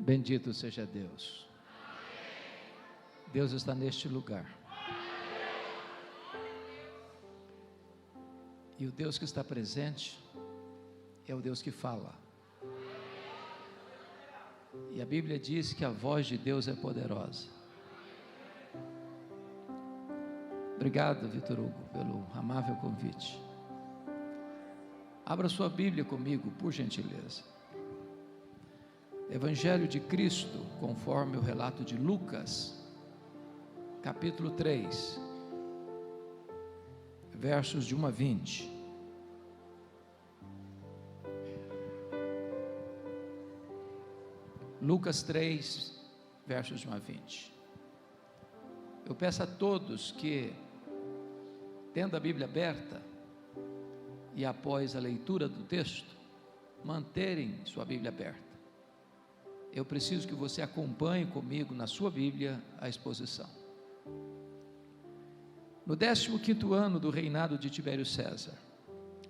Bendito seja Deus. Deus está neste lugar. E o Deus que está presente é o Deus que fala. E a Bíblia diz que a voz de Deus é poderosa. Obrigado, Vitor Hugo, pelo amável convite. Abra sua Bíblia comigo, por gentileza. Evangelho de Cristo, conforme o relato de Lucas, capítulo 3, versos de 1 a 20. Lucas 3, versos de 1 a 20. Eu peço a todos que, tendo a Bíblia aberta, e após a leitura do texto, manterem sua Bíblia aberta. Eu preciso que você acompanhe comigo na sua Bíblia a exposição. No 15º ano do reinado de Tibério César,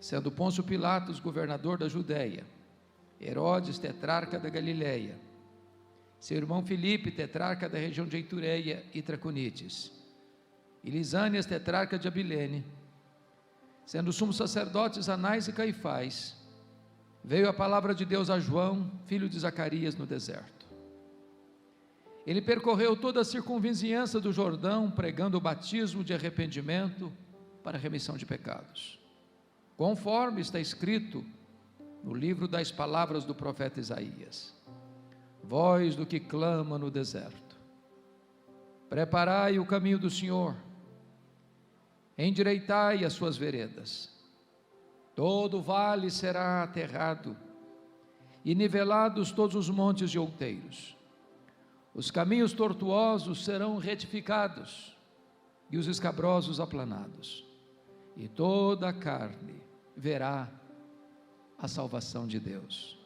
sendo Pôncio Pilatos governador da Judéia, Herodes tetrarca da Galileia, seu irmão Filipe tetrarca da região de Itureia e Traconites, e Lisânias tetrarca de Abilene, sendo sumos sacerdotes Anás e Caifás, veio a palavra de Deus a João, filho de Zacarias, no deserto. Ele percorreu toda a circunvizinhança do Jordão, pregando o batismo de arrependimento para a remissão de pecados, conforme está escrito no livro das palavras do profeta Isaías: voz do que clama no deserto, preparai o caminho do Senhor, endireitai as suas veredas. Todo vale será aterrado, e nivelados todos os montes e outeiros. Os caminhos tortuosos serão retificados, e os escabrosos aplanados, e toda a carne verá a salvação de Deus.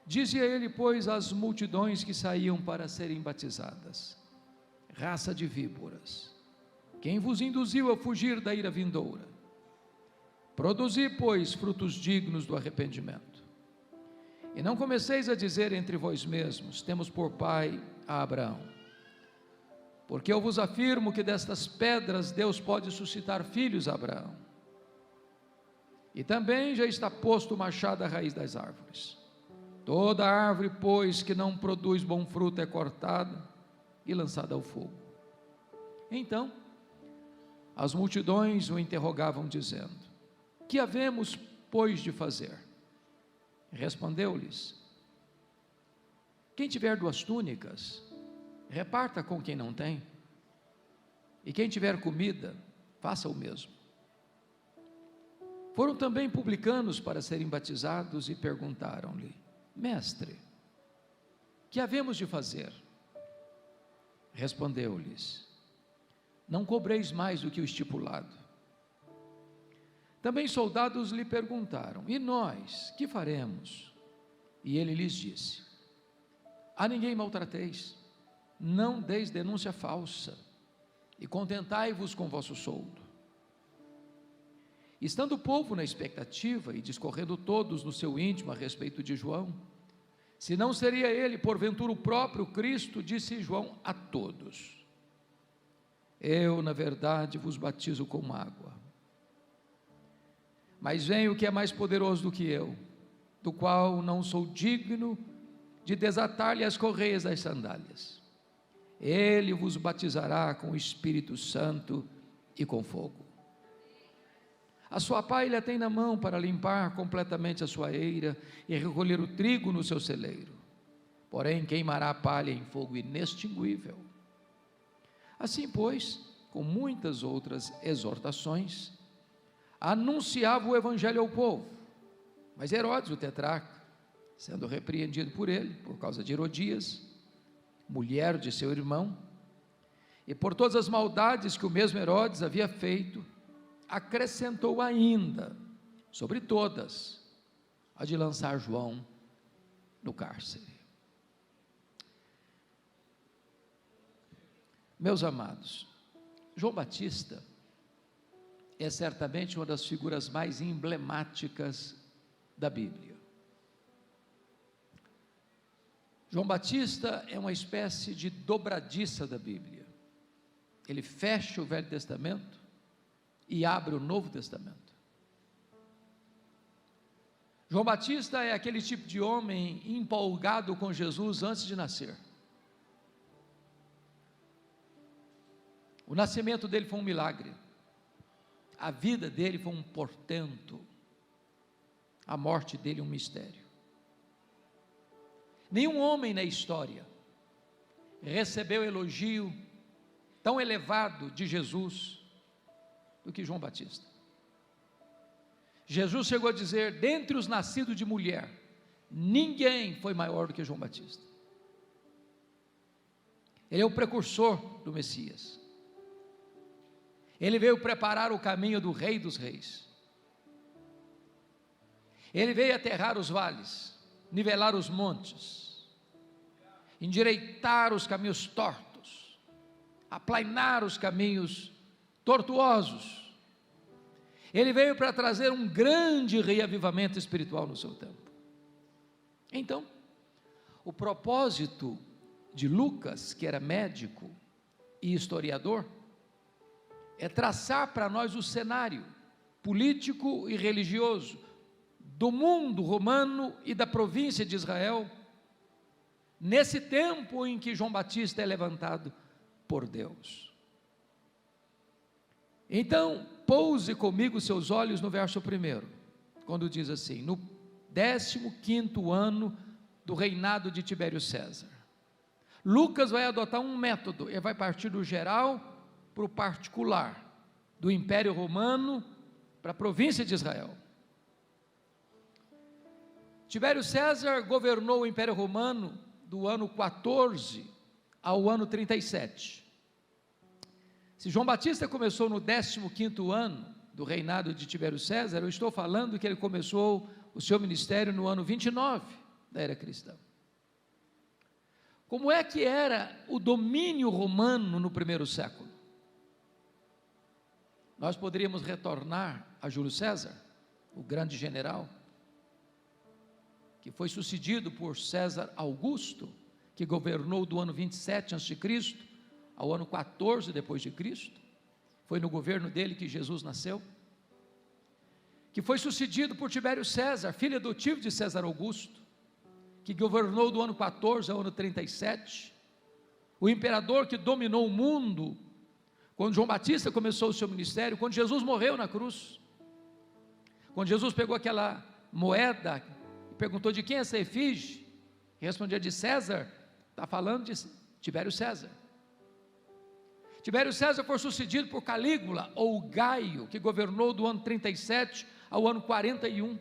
Dizia ele, pois, às multidões que saíam para serem batizadas: raça de víboras, quem vos induziu a fugir da ira vindoura? Produzi, pois, frutos dignos do arrependimento. E não comeceis a dizer entre vós mesmos: temos por pai a Abraão. Porque eu vos afirmo que destas pedras Deus pode suscitar filhos a Abraão. E também já está posto o machado à raiz das árvores. Toda árvore, pois, que não produz bom fruto é cortada e lançada ao fogo. Então, as multidões o interrogavam, dizendo: que havemos, pois, de fazer? Respondeu-lhes: quem tiver 2 túnicas, reparta com quem não tem, e quem tiver comida, faça o mesmo. Foram também publicanos para serem batizados e perguntaram-lhe: mestre, que havemos de fazer? Respondeu-lhes: não cobreis mais do que o estipulado. Também soldados lhe perguntaram: e nós, que faremos? E ele lhes disse: a ninguém maltrateis, não deis denúncia falsa, e contentai-vos com vosso soldo. Estando o povo na expectativa, e discorrendo todos no seu íntimo a respeito de João, se não seria ele porventura o próprio Cristo, disse João a todos: eu na verdade vos batizo com água, mas vem o que é mais poderoso do que eu, do qual não sou digno de desatar-lhe as correias das sandálias. Ele vos batizará com o Espírito Santo e com fogo. A sua palha tem na mão para limpar completamente a sua eira e recolher o trigo no seu celeiro, porém queimará a palha em fogo inextinguível. Assim, pois, com muitas outras exortações, anunciava o evangelho ao povo. Mas Herodes, o tetrarca, sendo repreendido por ele, por causa de Herodias, mulher de seu irmão, e por todas as maldades que o mesmo Herodes havia feito, acrescentou ainda, sobre todas, a de lançar João no cárcere. Meus amados, João Batista é certamente uma das figuras mais emblemáticas da Bíblia. João Batista é uma espécie de dobradiça da Bíblia. Ele fecha o Velho Testamento e abre o Novo Testamento. João Batista é aquele tipo de homem empolgado com Jesus antes de nascer. O nascimento dele foi um milagre, a vida dele foi um portento, a morte dele um mistério. Nenhum homem na história recebeu elogio tão elevado de Jesus do que João Batista. Jesus chegou a dizer: dentre os nascidos de mulher, ninguém foi maior do que João Batista. Ele é o precursor do Messias. Ele veio preparar o caminho do Rei dos Reis. Ele veio aterrar os vales, nivelar os montes, endireitar os caminhos tortos, aplainar os caminhos tortuosos. Ele veio para trazer um grande reavivamento espiritual no seu tempo. Então, o propósito de Lucas, que era médico e historiador, é traçar para nós o cenário político e religioso do mundo romano e da província de Israel, nesse tempo em que João Batista é levantado por Deus. Então, pouse comigo seus olhos no verso 1, quando diz assim: no 15º ano do reinado de Tibério César. Lucas vai adotar um método, ele vai partir do geral para o particular, do Império Romano para a província de Israel. Tibério César governou o Império Romano do ano 14 ao ano 37. Se João Batista começou no 15º ano do reinado de Tibério César, eu estou falando que ele começou o seu ministério no ano 29 da era cristã. Como é que era o domínio romano no primeiro século? Nós poderíamos retornar a Júlio César, o grande general, que foi sucedido por César Augusto, que governou do ano 27 a.C. ao ano 14 depois de Cristo. Foi no governo dele que Jesus nasceu. Que foi sucedido por Tibério César, filho adotivo de César Augusto, que governou do ano 14 ao ano 37. O imperador que dominou o mundo quando João Batista começou o seu ministério, quando Jesus morreu na cruz, quando Jesus pegou aquela moeda e perguntou: de quem é essa efígie? E respondia: de César. Está falando de Tibério César. Tibério César foi sucedido por Calígula ou Gaio, que governou do ano 37 ao ano 41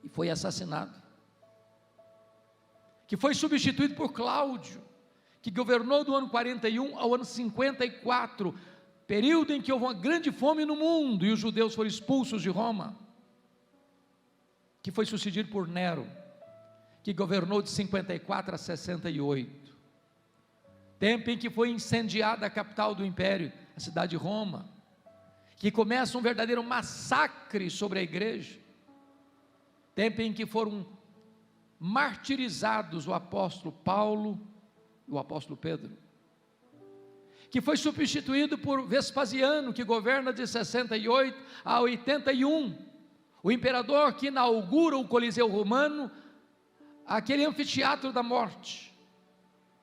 e foi assassinado, que foi substituído por Cláudio, que governou do ano 41 ao ano 54, período em que houve uma grande fome no mundo e os judeus foram expulsos de Roma, que foi sucedido por Nero, que governou de 54 a 68, tempo em que foi incendiada a capital do império, a cidade de Roma, que começa um verdadeiro massacre sobre a igreja, tempo em que foram martirizados o apóstolo Paulo e o apóstolo Pedro, que foi substituído por Vespasiano, que governa de 68 a 81, o imperador que inaugura o Coliseu Romano, aquele anfiteatro da morte,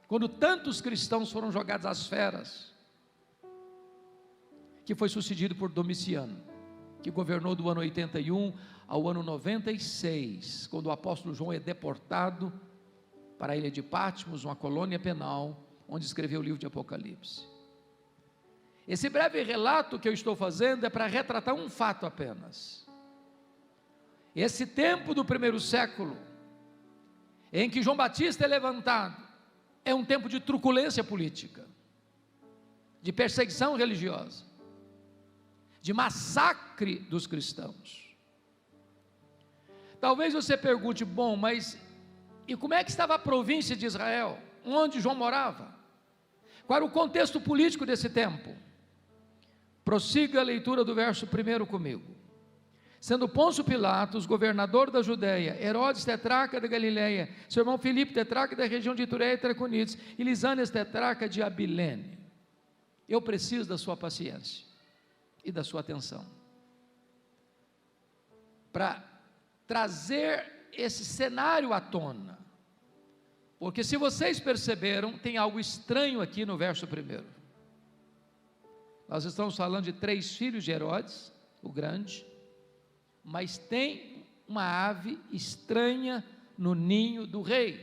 quando tantos cristãos foram jogados às feras, que foi sucedido por Domiciano, que governou do ano 81 ao ano 96, quando o apóstolo João é deportado para a ilha de Patmos, uma colônia penal, onde escreveu o livro de Apocalipse. Esse breve relato que eu estou fazendo é para retratar um fato apenas. Esse tempo do primeiro século, em que João Batista é levantado, é um tempo de truculência política, de perseguição religiosa, de massacre dos cristãos. Talvez você pergunte: bom, mas e como é que estava a província de Israel, onde João morava? Qual era o contexto político desse tempo? Prossiga a leitura do verso 1 comigo. sendo Pôncio Pilatos governador da Judéia, Herodes tetrarca da Galileia, seu irmão Filipe tetrarca da região de Itureia e Traconites, e Lisânias tetrarca de Abilene. Eu preciso da sua paciência e da sua atenção para trazer esse cenário à tona, porque se vocês perceberam, tem algo estranho aqui no verso 1. Nós estamos falando de 3 filhos de Herodes, o grande, mas tem uma ave estranha no ninho do rei.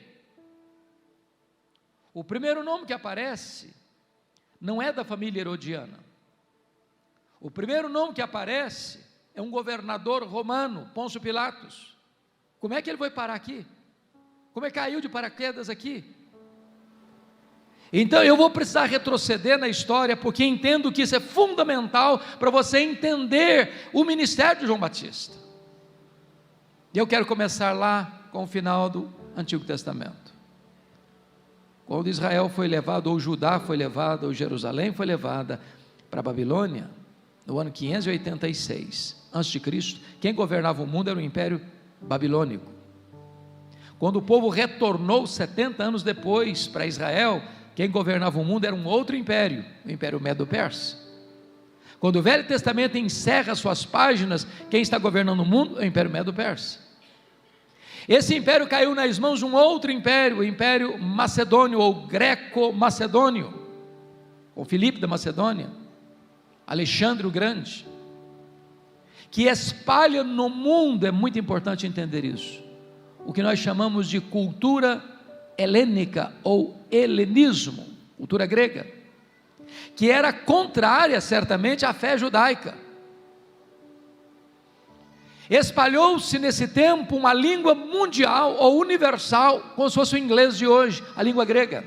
O primeiro nome que aparece não é da família herodiana. O primeiro nome que aparece é um governador romano, Pôncio Pilatos. Como é que ele foi parar aqui? Como é que caiu de paraquedas aqui? Então eu vou precisar retroceder na história, porque entendo que isso é fundamental para você entender o ministério de João Batista. E eu quero começar lá com o final do Antigo Testamento. Quando Israel foi levado, ou Judá foi levado, ou Jerusalém foi levada para a Babilônia, no ano 586 a.C., quem governava o mundo era o Império Babilônico. Quando o povo retornou 70 anos depois para Israel, quem governava o mundo era um outro império, o Império Medo-Persa. Quando o Velho Testamento encerra suas páginas, quem está governando o mundo é o Império Medo-Persa. Esse império caiu nas mãos de um outro império, o Império Macedônio ou Greco-Macedônio, ou Filipe da Macedônia, Alexandre o Grande, que espalha no mundo, é muito importante entender isso, o que nós chamamos de cultura helênica ou helenismo, cultura grega, que era contrária certamente à fé judaica. Espalhou-se nesse tempo uma língua mundial ou universal, como se fosse o inglês de hoje, a língua grega.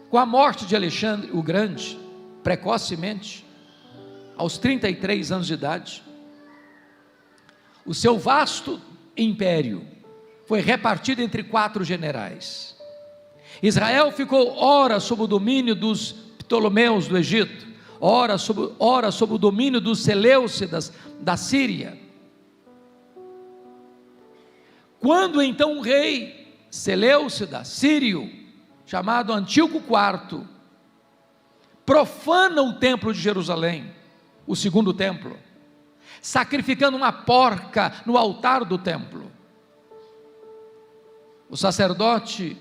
Com a morte de Alexandre o Grande, precocemente, aos 33 anos de idade, o seu vasto império foi repartido entre 4 generais. Israel ficou ora sob o domínio dos Ptolomeus do Egito, ora sob o domínio dos Seleucidas da Síria. Quando então um rei Seleucida, sírio, chamado Antíoco IV, profana o templo de Jerusalém, o segundo templo, sacrificando uma porca no altar do templo, o sacerdote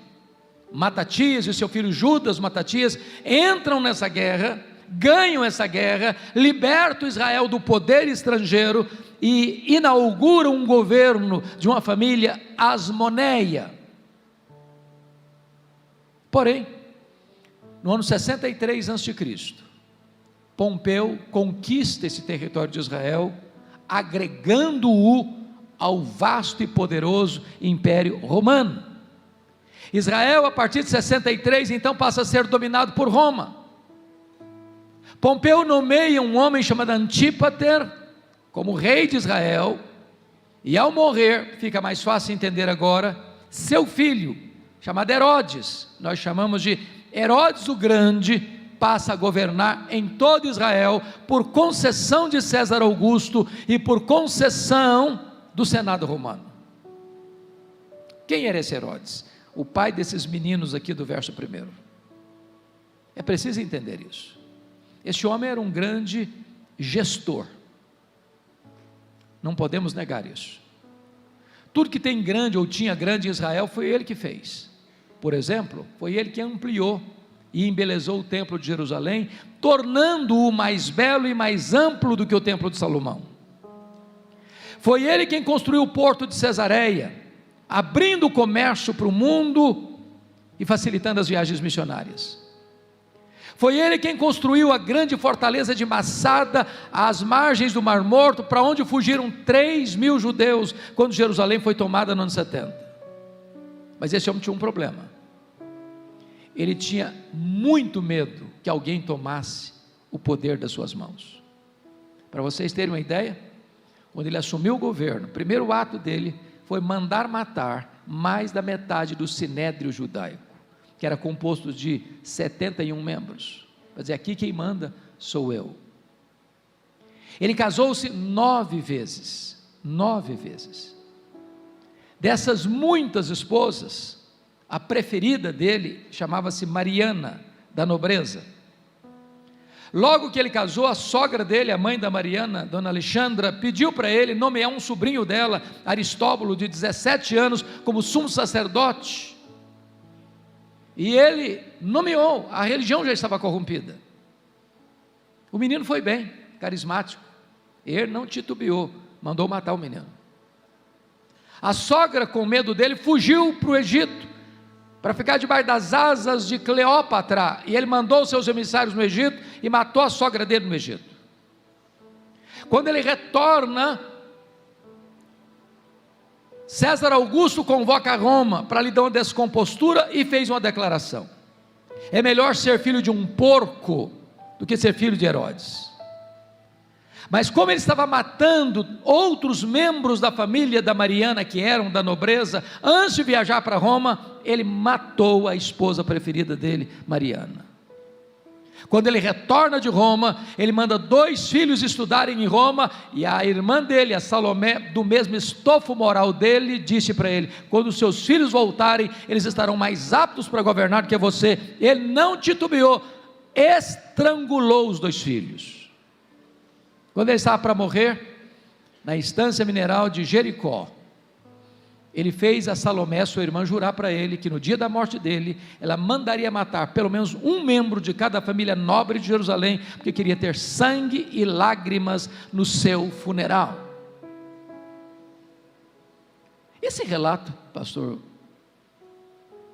Matatias e seu filho Judas Matatias entram nessa guerra, ganham essa guerra, libertam Israel do poder estrangeiro e inauguram um governo de uma família asmoneia. Porém, no ano 63 a.C., Pompeu conquista esse território de Israel, agregando-o ao vasto e poderoso Império Romano. Israel, a partir de 63, então passa a ser dominado por Roma. Pompeu nomeia um homem chamado Antípater como rei de Israel, e ao morrer, fica mais fácil entender agora, seu filho, chamado Herodes, nós chamamos de Herodes o Grande, passa a governar em todo Israel, por concessão de César Augusto e por concessão do Senado romano. Quem era esse Herodes? O pai desses meninos aqui do verso 1. É preciso entender isso. Este homem era um grande gestor, não podemos negar isso. Tudo que tem grande ou tinha grande em Israel foi ele que fez. Por exemplo, foi ele que ampliou e embelezou o templo de Jerusalém, tornando-o mais belo e mais amplo do que o templo de Salomão. Foi ele quem construiu o porto de Cesareia, abrindo o comércio para o mundo e facilitando as viagens missionárias. Foi ele quem construiu a grande fortaleza de Massada, às margens do Mar Morto, para onde fugiram 3.000 judeus, quando Jerusalém foi tomada no ano 70. Mas esse homem tinha um problema. Ele tinha muito medo que alguém tomasse o poder das suas mãos. Para vocês terem uma ideia, quando ele assumiu o governo, o primeiro ato dele foi mandar matar mais da metade do sinédrio judaico, que era composto de 71 membros. Quer dizer, aqui quem manda sou eu. Ele casou-se 9 vezes, 9 vezes. Dessas muitas esposas, a preferida dele chamava-se Mariana, da nobreza. Logo que ele casou, a sogra dele, a mãe da Mariana, Dona Alexandra, pediu para ele nomear um sobrinho dela, Aristóbulo, de 17 anos, como sumo sacerdote. E ele nomeou, a religião já estava corrompida. O menino foi bem, carismático. Ele não titubeou, mandou matar o menino. A sogra, com medo dele, fugiu para o Egito, para ficar debaixo das asas de Cleópatra, e ele mandou seus emissários no Egito, e matou a sogra dele no Egito. Quando ele retorna, César Augusto convoca Roma, para lhe dar uma descompostura, e fez uma declaração: é melhor ser filho de um porco, do que ser filho de Herodes. Mas como ele estava matando outros membros da família da Mariana, que eram da nobreza, antes de viajar para Roma, ele matou a esposa preferida dele, Mariana. Quando ele retorna de Roma, ele manda 2 filhos estudarem em Roma, e a irmã dele, a Salomé, do mesmo estofo moral dele, disse para ele: quando os seus filhos voltarem, eles estarão mais aptos para governar do que você. Ele não titubeou, estrangulou os 2 filhos. Quando ele estava para morrer, na estância mineral de Jericó, ele fez a Salomé, sua irmã, jurar para ele que no dia da morte dele, ela mandaria matar pelo menos um membro de cada família nobre de Jerusalém, porque queria ter sangue e lágrimas no seu funeral. Esse relato, pastor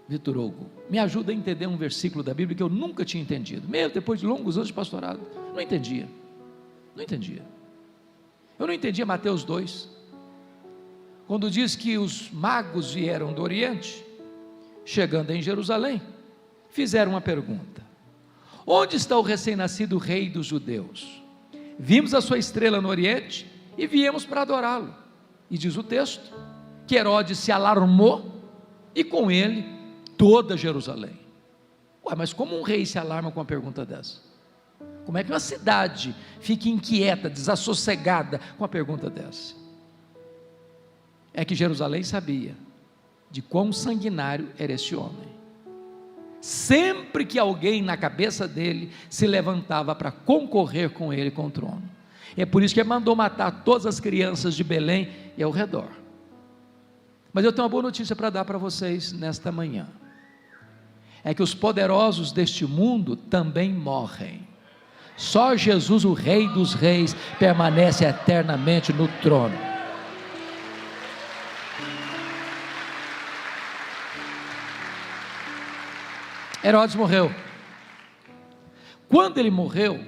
Vitor Hugo, me ajuda a entender um versículo da Bíblia que eu nunca tinha entendido, mesmo depois de longos anos de pastorado, não entendia. Eu não entendia Mateus 2, quando diz que os magos vieram do Oriente, chegando em Jerusalém, fizeram uma pergunta: onde está o recém-nascido rei dos judeus? Vimos a sua estrela no Oriente e viemos para adorá-lo. E diz o texto que Herodes se alarmou, e com ele toda Jerusalém. Mas como um rei se alarma com uma pergunta dessa? Como é que uma cidade fica inquieta, desassossegada com uma pergunta dessa? É que Jerusalém sabia de quão sanguinário era esse homem. Sempre que alguém na cabeça dele se levantava para concorrer com ele com o trono. É por isso que ele mandou matar todas as crianças de Belém e ao redor. Mas eu tenho uma boa notícia para dar para vocês nesta manhã. É que os poderosos deste mundo também morrem. Só Jesus, o Rei dos Reis, permanece eternamente no trono. Herodes morreu. Quando ele morreu,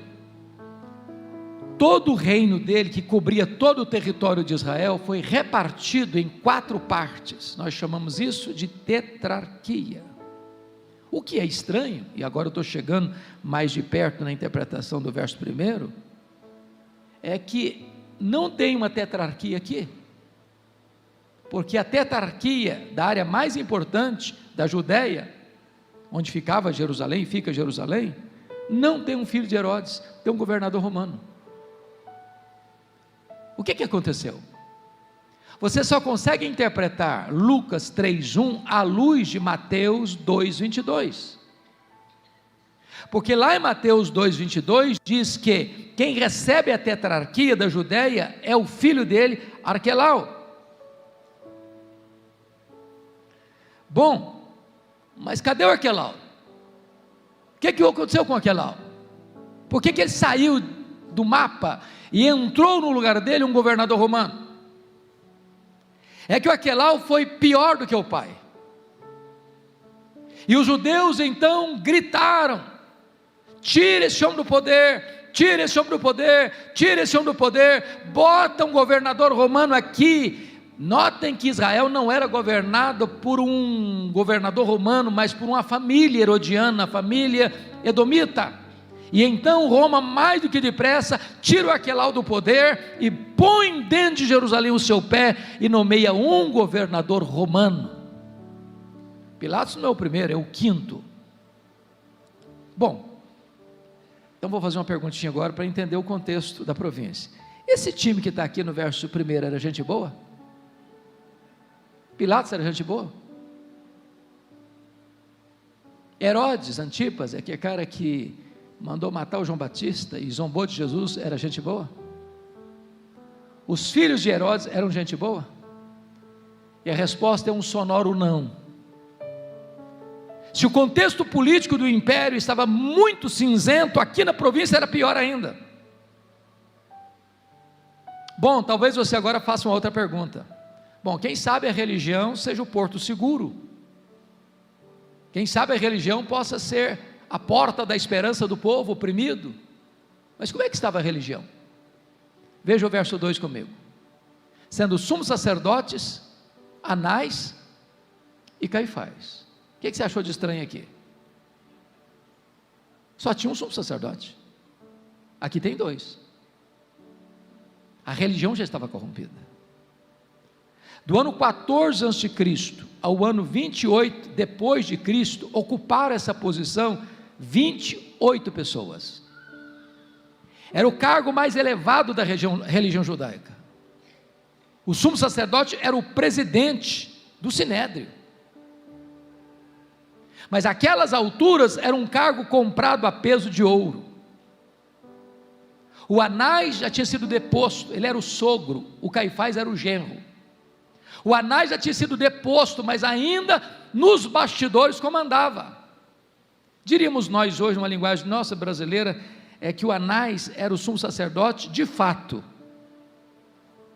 todo o reino dele, que cobria todo o território de Israel, foi repartido em 4 partes. Nós chamamos isso de tetrarquia. O que é estranho, e agora eu estou chegando mais de perto na interpretação do verso 1, é que não tem uma tetrarquia aqui, porque a tetrarquia da área mais importante da Judéia, onde ficava Jerusalém, fica Jerusalém, não tem um filho de Herodes, tem um governador romano. O que aconteceu? Você só consegue interpretar Lucas 3:1 à luz de Mateus 2:22, porque lá em Mateus 2:22 diz que quem recebe a tetrarquia da Judéia é o filho dele, Arquelau. Bom, mas cadê o Arquelau? O que aconteceu com Arquelau? Por que ele saiu do mapa e entrou no lugar dele um governador romano? É que o Arquelau foi pior do que o pai, e os judeus então gritaram: tira esse homem do poder, tira esse homem do poder, tira esse homem do poder, bota um governador romano aqui. Notem que Israel não era governado por um governador romano, mas por uma família herodiana, a família edomita. E então Roma, mais do que depressa, tira o Arquelau do poder e põe dentro de Jerusalém o seu pé e nomeia um governador romano. Pilatos não é o primeiro, é o 5º. Bom, então vou fazer uma perguntinha agora para entender o contexto da província. Esse time que está aqui no verso 1 era gente boa? Pilatos era gente boa? Herodes, Antipas, aquele cara que mandou matar o João Batista e zombou de Jesus, era gente boa? Os filhos de Herodes eram gente boa? E a resposta é um sonoro não. Se o contexto político do império estava muito cinzento, aqui na província era pior ainda. Bom, talvez você agora faça uma outra pergunta. Bom, quem sabe a religião seja o porto seguro. Quem sabe a religião possa ser a porta da esperança do povo oprimido. Mas como é que estava a religião? Veja o verso 2 comigo. Sendo sumos sacerdotes, Anás e Caifás. O que você achou de estranho aqui? Só tinha um sumo sacerdote. Aqui tem 2. A religião já estava corrompida. Do ano 14 a.C. ao ano 28 depois de Cristo, ocuparam essa posição 28 pessoas. Era o cargo mais elevado da religião judaica. O sumo sacerdote era o presidente do sinédrio. Mas aquelas alturas era um cargo comprado a peso de ouro. O Anás já tinha sido deposto, ele era o sogro, o Caifás era o genro. O Anás já tinha sido deposto, mas ainda nos bastidores comandava. Diríamos nós hoje, numa linguagem nossa brasileira, é que o Anás era o sumo sacerdote de fato,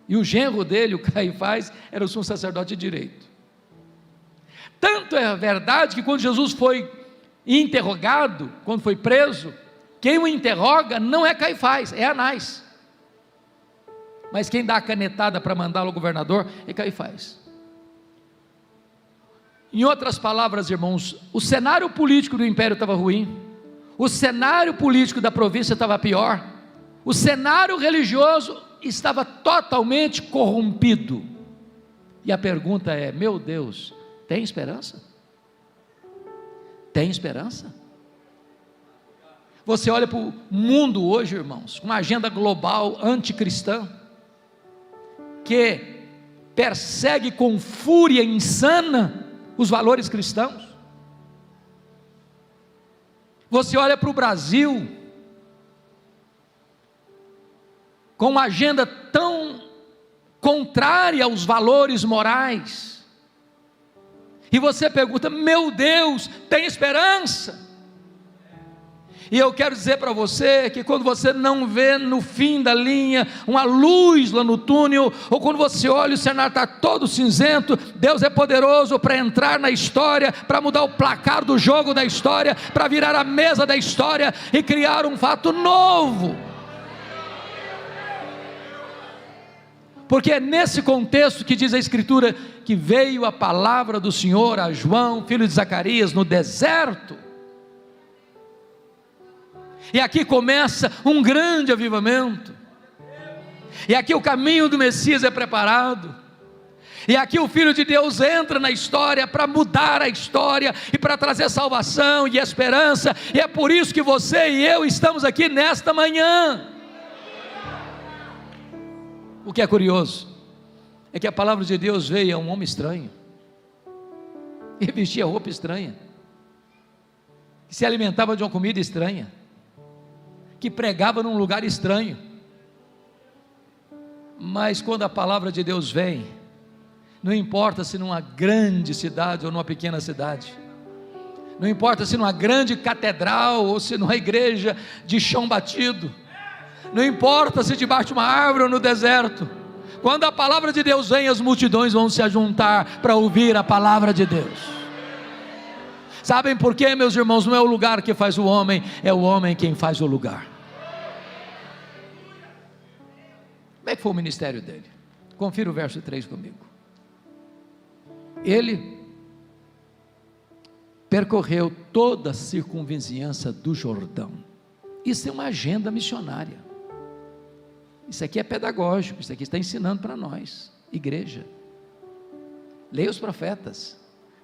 e o genro dele, o Caifás, era o sumo sacerdote de direito. Tanto é verdade que quando Jesus foi interrogado, quando foi preso, quem o interroga não é Caifás, é Anás. Mas quem dá a canetada para mandá-lo ao governador é Caifás. Em outras palavras, irmãos, o cenário político do império estava ruim, o cenário político da província estava pior, o cenário religioso estava totalmente corrompido. E a pergunta é: meu Deus, tem esperança? Tem esperança? Você olha para o mundo hoje, irmãos, com uma agenda global anticristã, que persegue com fúria insana os valores cristãos. Você olha para o Brasil, com uma agenda tão contrária aos valores morais, e você pergunta: meu Deus, tem esperança? E eu quero dizer para você que quando você não vê no fim da linha uma luz lá no túnel, ou quando você olha o cenário está todo cinzento, Deus é poderoso para entrar na história, para mudar o placar do jogo da história, para virar a mesa da história e criar um fato novo. Porque é nesse contexto que diz a Escritura que veio a palavra do Senhor a João, filho de Zacarias, no deserto. E aqui começa um grande avivamento, e aqui o caminho do Messias é preparado, e aqui o Filho de Deus entra na história para mudar a história, e para trazer salvação e esperança, e é por isso que você e eu estamos aqui nesta manhã. O que é curioso, é que a palavra de Deus veio a um homem estranho, e vestia roupa estranha, que se alimentava de uma comida estranha, que pregava num lugar estranho. Mas quando a palavra de Deus vem, não importa se numa grande cidade ou numa pequena cidade, não importa se numa grande catedral ou se numa igreja de chão batido, não importa se debaixo de uma árvore ou no deserto, quando a palavra de Deus vem, as multidões vão se ajuntar para ouvir a palavra de Deus. Sabem por quê, meus irmãos? Não é o lugar que faz o homem, é o homem quem faz o lugar. Como é que foi o ministério dele? Confira o verso 3 comigo. Ele percorreu toda a circunvizinhança do Jordão. Isso é uma agenda missionária. Isso aqui é pedagógico, isso aqui está ensinando para nós, igreja. Leia os profetas,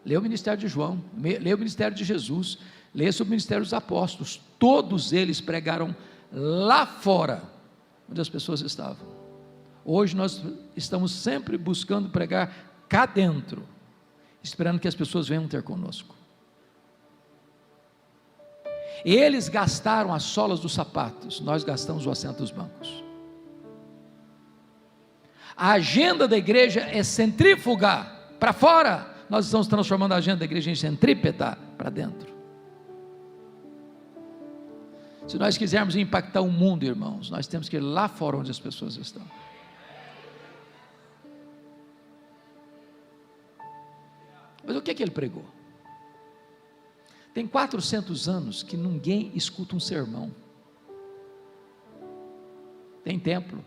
leia o ministério de João, leia o ministério de Jesus, leia sobre o ministério dos apóstolos. Todos eles pregaram lá fora, onde as pessoas estavam. Hoje nós estamos sempre buscando pregar cá dentro, esperando que as pessoas venham ter conosco. Eles gastaram as solas dos sapatos, nós gastamos o assento dos bancos. A agenda da igreja é centrífuga para fora, nós estamos transformando a agenda da igreja em centrípeta para dentro. Se nós quisermos impactar o mundo, irmãos, nós temos que ir lá fora onde as pessoas estão. Mas o que é que ele pregou? Tem 400 anos que ninguém escuta um sermão. Tem templo,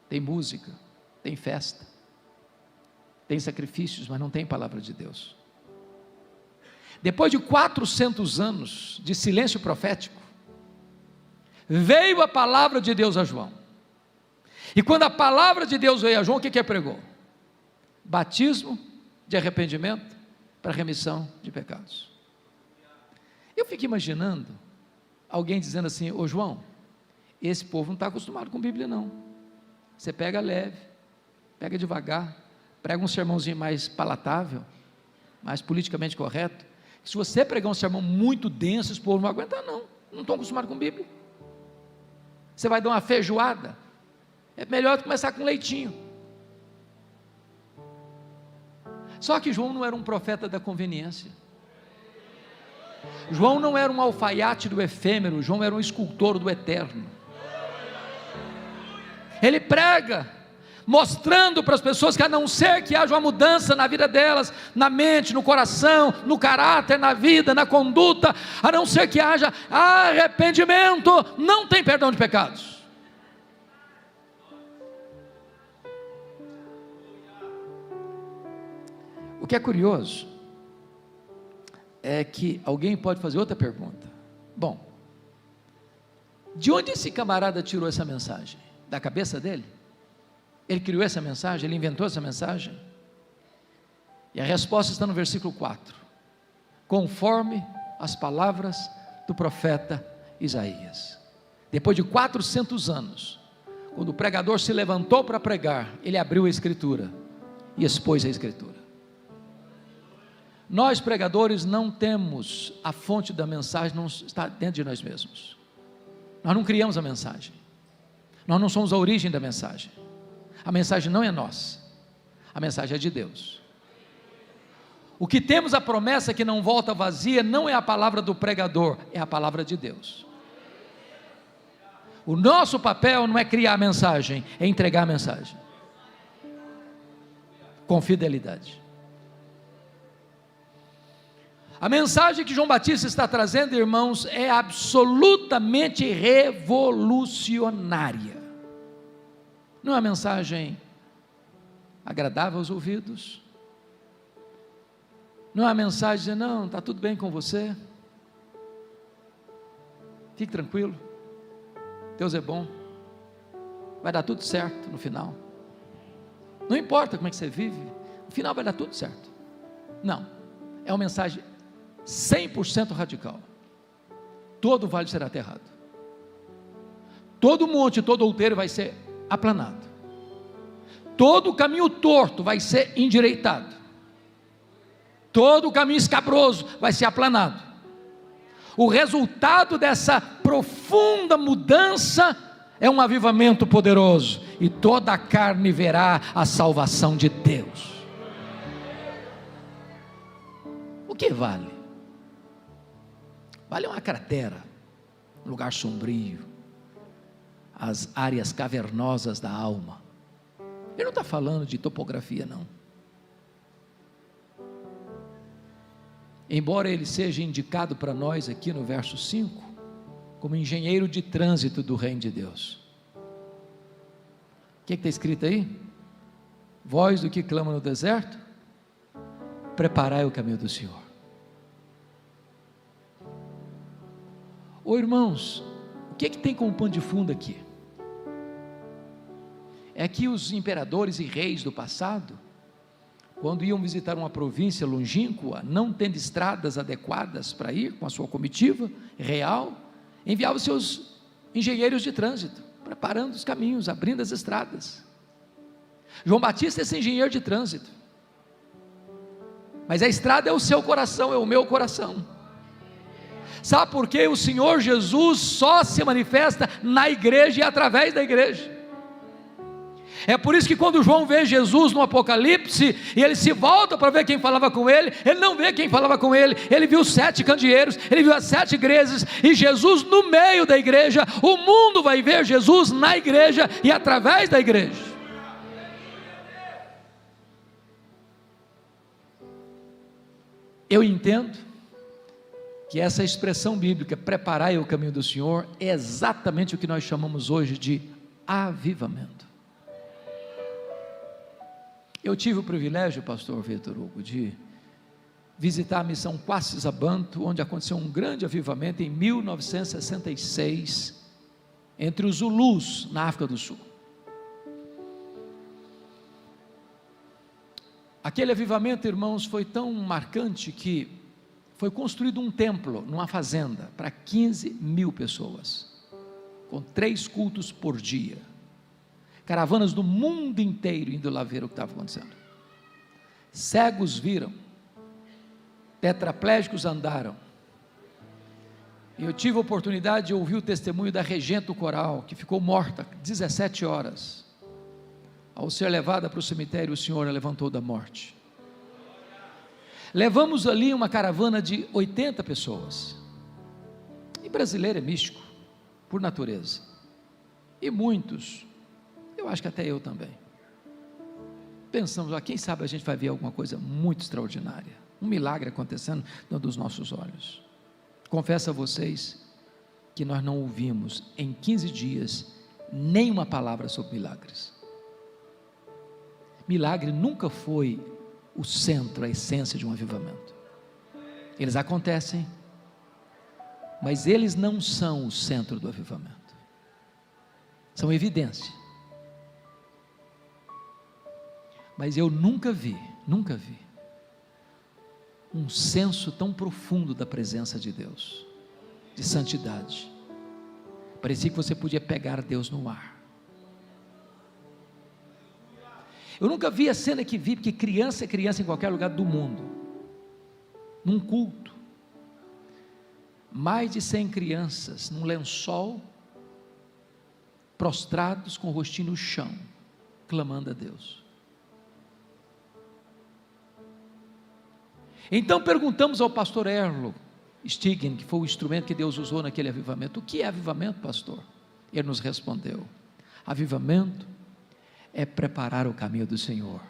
tem música, tem festa, tem sacrifícios, mas não tem palavra de Deus. Depois de 400 anos de silêncio profético, veio a palavra de Deus a João. E quando a palavra de Deus veio a João, o que ele pregou? Batismo de arrependimento para remissão de pecados. Eu fico imaginando alguém dizendo assim: ô João, esse povo não está acostumado com Bíblia não, você pega leve, pega devagar, prega um sermãozinho mais palatável, mais politicamente correto. Se você pregar um sermão muito denso, esse povo não vai aguentar não estão acostumados com Bíblia, você vai dar uma feijoada, é melhor começar com leitinho. Só que João não era um profeta da conveniência, João não era um alfaiate do efêmero, João era um escultor do eterno. Ele prega, mostrando para as pessoas que a não ser que haja uma mudança na vida delas, na mente, no coração, no caráter, na vida, na conduta, a não ser que haja arrependimento, não tem perdão de pecados. O que é curioso é que alguém pode fazer outra pergunta: bom, de onde esse camarada tirou essa mensagem? Da cabeça dele? Ele criou essa mensagem? Ele inventou essa mensagem? E a resposta está no versículo 4: conforme as palavras do profeta Isaías. Depois de 400 anos, quando o pregador se levantou para pregar, ele abriu a escritura e expôs a escritura. Nós pregadores não temos a fonte da mensagem, não está dentro de nós mesmos. Nós não criamos a mensagem, nós não somos a origem da mensagem. A mensagem não é nossa, a mensagem é de Deus. O que temos a promessa que não volta vazia não é a palavra do pregador, é a palavra de Deus. O nosso papel não é criar a mensagem, é entregar a mensagem com fidelidade. A mensagem que João Batista está trazendo, irmãos, é absolutamente revolucionária. Não é uma mensagem agradável aos ouvidos, não é uma mensagem de não, está tudo bem com você, fique tranquilo, Deus é bom, vai dar tudo certo no final, não importa como é que você vive, no final vai dar tudo certo. Não, é uma mensagem 100% radical. Todo vale será aterrado, todo monte, todo outeiro vai ser aplanado, todo caminho torto vai ser endireitado, todo caminho escabroso vai ser aplanado. O resultado dessa profunda mudança é um avivamento poderoso, e toda a carne verá a salvação de Deus. O que vale? Vale uma cratera, um lugar sombrio, as áreas cavernosas da alma. Ele não está falando de topografia não, embora ele seja indicado para nós aqui no verso 5, como engenheiro de trânsito do reino de Deus. O que está escrito aí? Voz do que clama no deserto, preparai o caminho do Senhor. Ô irmãos, o que tem como pano de fundo aqui? É que os imperadores e reis do passado, quando iam visitar uma província longínqua, não tendo estradas adequadas para ir com a sua comitiva real, enviavam seus engenheiros de trânsito. preparando os caminhos, abrindo as estradas. João Batista é esse engenheiro de trânsito, mas a estrada é o seu coração, é o meu coração. Sabe por quê? O Senhor Jesus só se manifesta na igreja e através da igreja. É por isso que quando João vê Jesus no Apocalipse, e ele se volta para ver quem falava com ele, ele não vê quem falava com ele, ele viu 7 candeeiros, ele viu as 7 igrejas, e Jesus no meio da igreja. O mundo vai ver Jesus na igreja e através da igreja. Eu entendo que essa expressão bíblica, preparai o caminho do Senhor, é exatamente o que nós chamamos hoje de avivamento. Eu tive o privilégio, pastor Vitor Hugo, de visitar a missão Quacis-Abantu, onde aconteceu um grande avivamento em 1966, entre os Zulus, na África do Sul. Aquele avivamento, irmãos, foi tão marcante que foi construído um templo numa fazenda para 15.000 pessoas, com 3 cultos por dia. Caravanas do mundo inteiro indo lá ver o que estava acontecendo. Cegos viram, tetraplégicos andaram. E eu tive a oportunidade de ouvir o testemunho da regente do coral, que ficou morta 17 horas. Ao ser levada para o cemitério, o Senhor a levantou da morte. Levamos ali uma caravana de 80 pessoas. E brasileiro é místico, por natureza. E muitos, eu acho que até eu também, pensamos, quem sabe a gente vai ver alguma coisa muito extraordinária, um milagre acontecendo diante dos nossos olhos. Confesso a vocês que nós não ouvimos em 15 dias nenhuma palavra sobre milagres. Milagre nunca foi o centro, a essência de um avivamento. Eles acontecem, mas eles não são o centro do avivamento. São evidência. Mas eu nunca vi um senso tão profundo da presença de Deus, de santidade. Parecia que você podia pegar Deus no ar. Eu nunca vi a cena que vi, porque criança é criança em qualquer lugar do mundo. Num culto, mais de 100 crianças, num lençol, prostrados com o rostinho no chão, clamando a Deus. Então perguntamos ao pastor Erlo Stigen, que foi o instrumento que Deus usou naquele avivamento: o que é avivamento, pastor? Ele nos respondeu: avivamento é preparar o caminho do Senhor,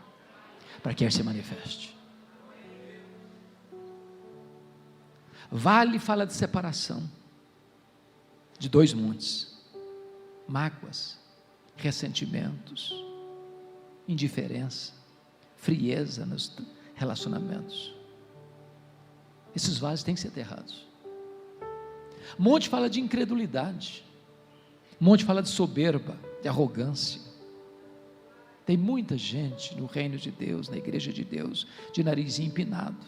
para que Ele se manifeste. Vale fala de separação, de 2 montes, mágoas, ressentimentos, indiferença, frieza nos relacionamentos. Esses vasos têm que ser enterrados. Monte fala de incredulidade, monte fala de soberba, de arrogância. Tem muita gente no reino de Deus, na igreja de Deus, de narizinho empinado,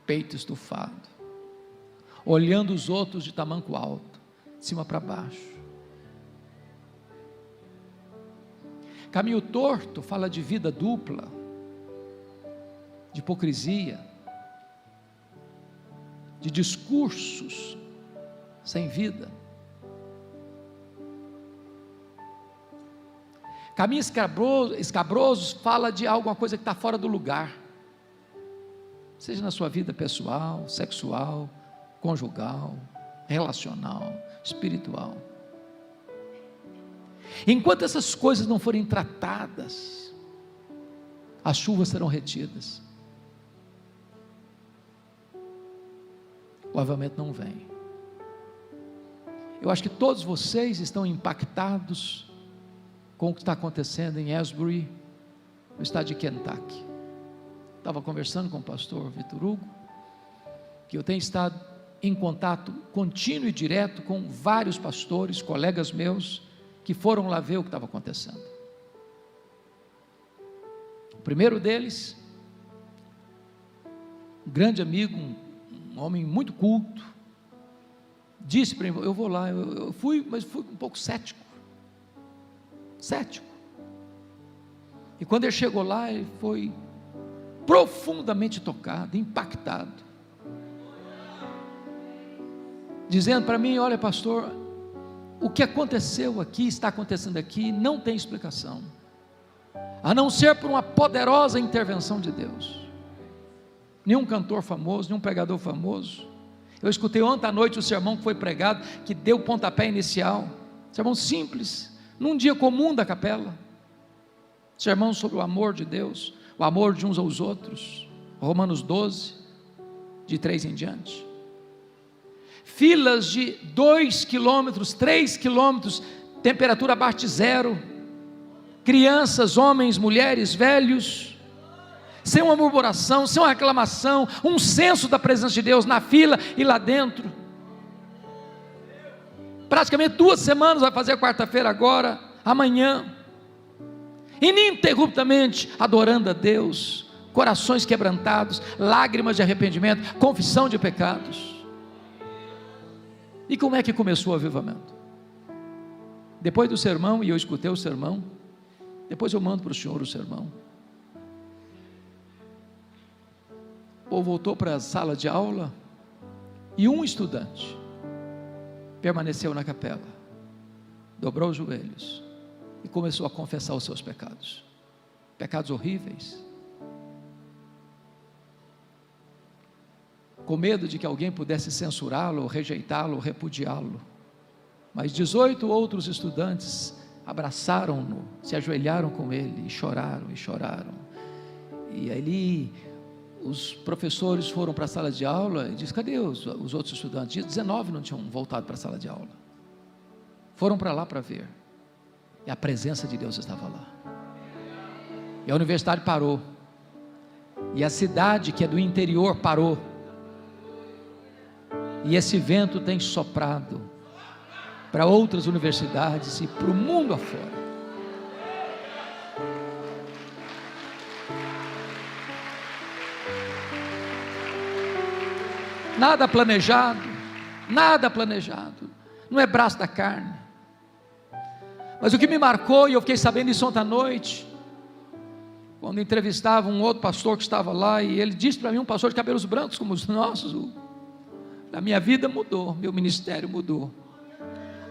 peito estufado, olhando os outros de tamanco alto, de cima para baixo. Caminho torto fala de vida dupla, de hipocrisia, de discursos sem vida. Caminho escabroso fala de alguma coisa que está fora do lugar, seja na sua vida pessoal, sexual, conjugal, relacional, espiritual. Enquanto essas coisas não forem tratadas, as chuvas serão retidas, o avivamento não vem. Eu acho que todos vocês estão impactados com o que está acontecendo em Asbury, no estado de Kentucky. Estava conversando com o pastor Vitor Hugo, que eu tenho estado em contato contínuo e direto com vários pastores, colegas meus, que foram lá ver o que estava acontecendo. O primeiro deles, um grande amigo, um homem muito culto, disse para mim: eu vou lá. Eu fui, mas fui um pouco cético. cético. E quando ele chegou lá, ele foi profundamente tocado, impactado, dizendo para mim: olha, pastor, o que aconteceu aqui, está acontecendo aqui, não tem explicação, a não ser por uma poderosa intervenção de Deus. Nenhum cantor famoso, nenhum pregador famoso. Eu escutei ontem à noite o sermão que foi pregado, que deu o pontapé inicial, sermão simples, num dia comum da capela, sermão sobre o amor de Deus, o amor de uns aos outros, Romanos 12, de 3 em diante. Filas de 2 quilômetros, 3 quilômetros, temperatura abaixo de zero, crianças, homens, mulheres, velhos, sem uma murmuração, sem uma reclamação, um senso da presença de Deus na fila e lá dentro. Praticamente 2 semanas, vai fazer quarta-feira agora, amanhã, ininterruptamente adorando a Deus, corações quebrantados, lágrimas de arrependimento, confissão de pecados. E como é que começou o avivamento? Depois do sermão, e eu escutei o sermão, depois eu mando para o senhor o sermão. O povo voltou para a sala de aula, e um estudante permaneceu na capela, dobrou os joelhos, e começou a confessar os seus pecados, pecados horríveis, com medo de que alguém pudesse censurá-lo, rejeitá-lo, repudiá-lo. Mas 18 outros estudantes abraçaram-no, se ajoelharam com ele e choraram, e ali os professores foram para a sala de aula e disse: cadê os outros estudantes? 19 não tinham voltado para a sala de aula, foram para lá para ver, e a presença de Deus estava lá, e a universidade parou, e a cidade que é do interior parou, e esse vento tem soprado para outras universidades e para o mundo afora. Nada planejado, não é braço da carne. Mas o que me marcou, e eu fiquei sabendo isso ontem à noite, quando entrevistava um outro pastor que estava lá, e ele disse para mim, um pastor de cabelos brancos como os nossos: a minha vida mudou, meu ministério mudou,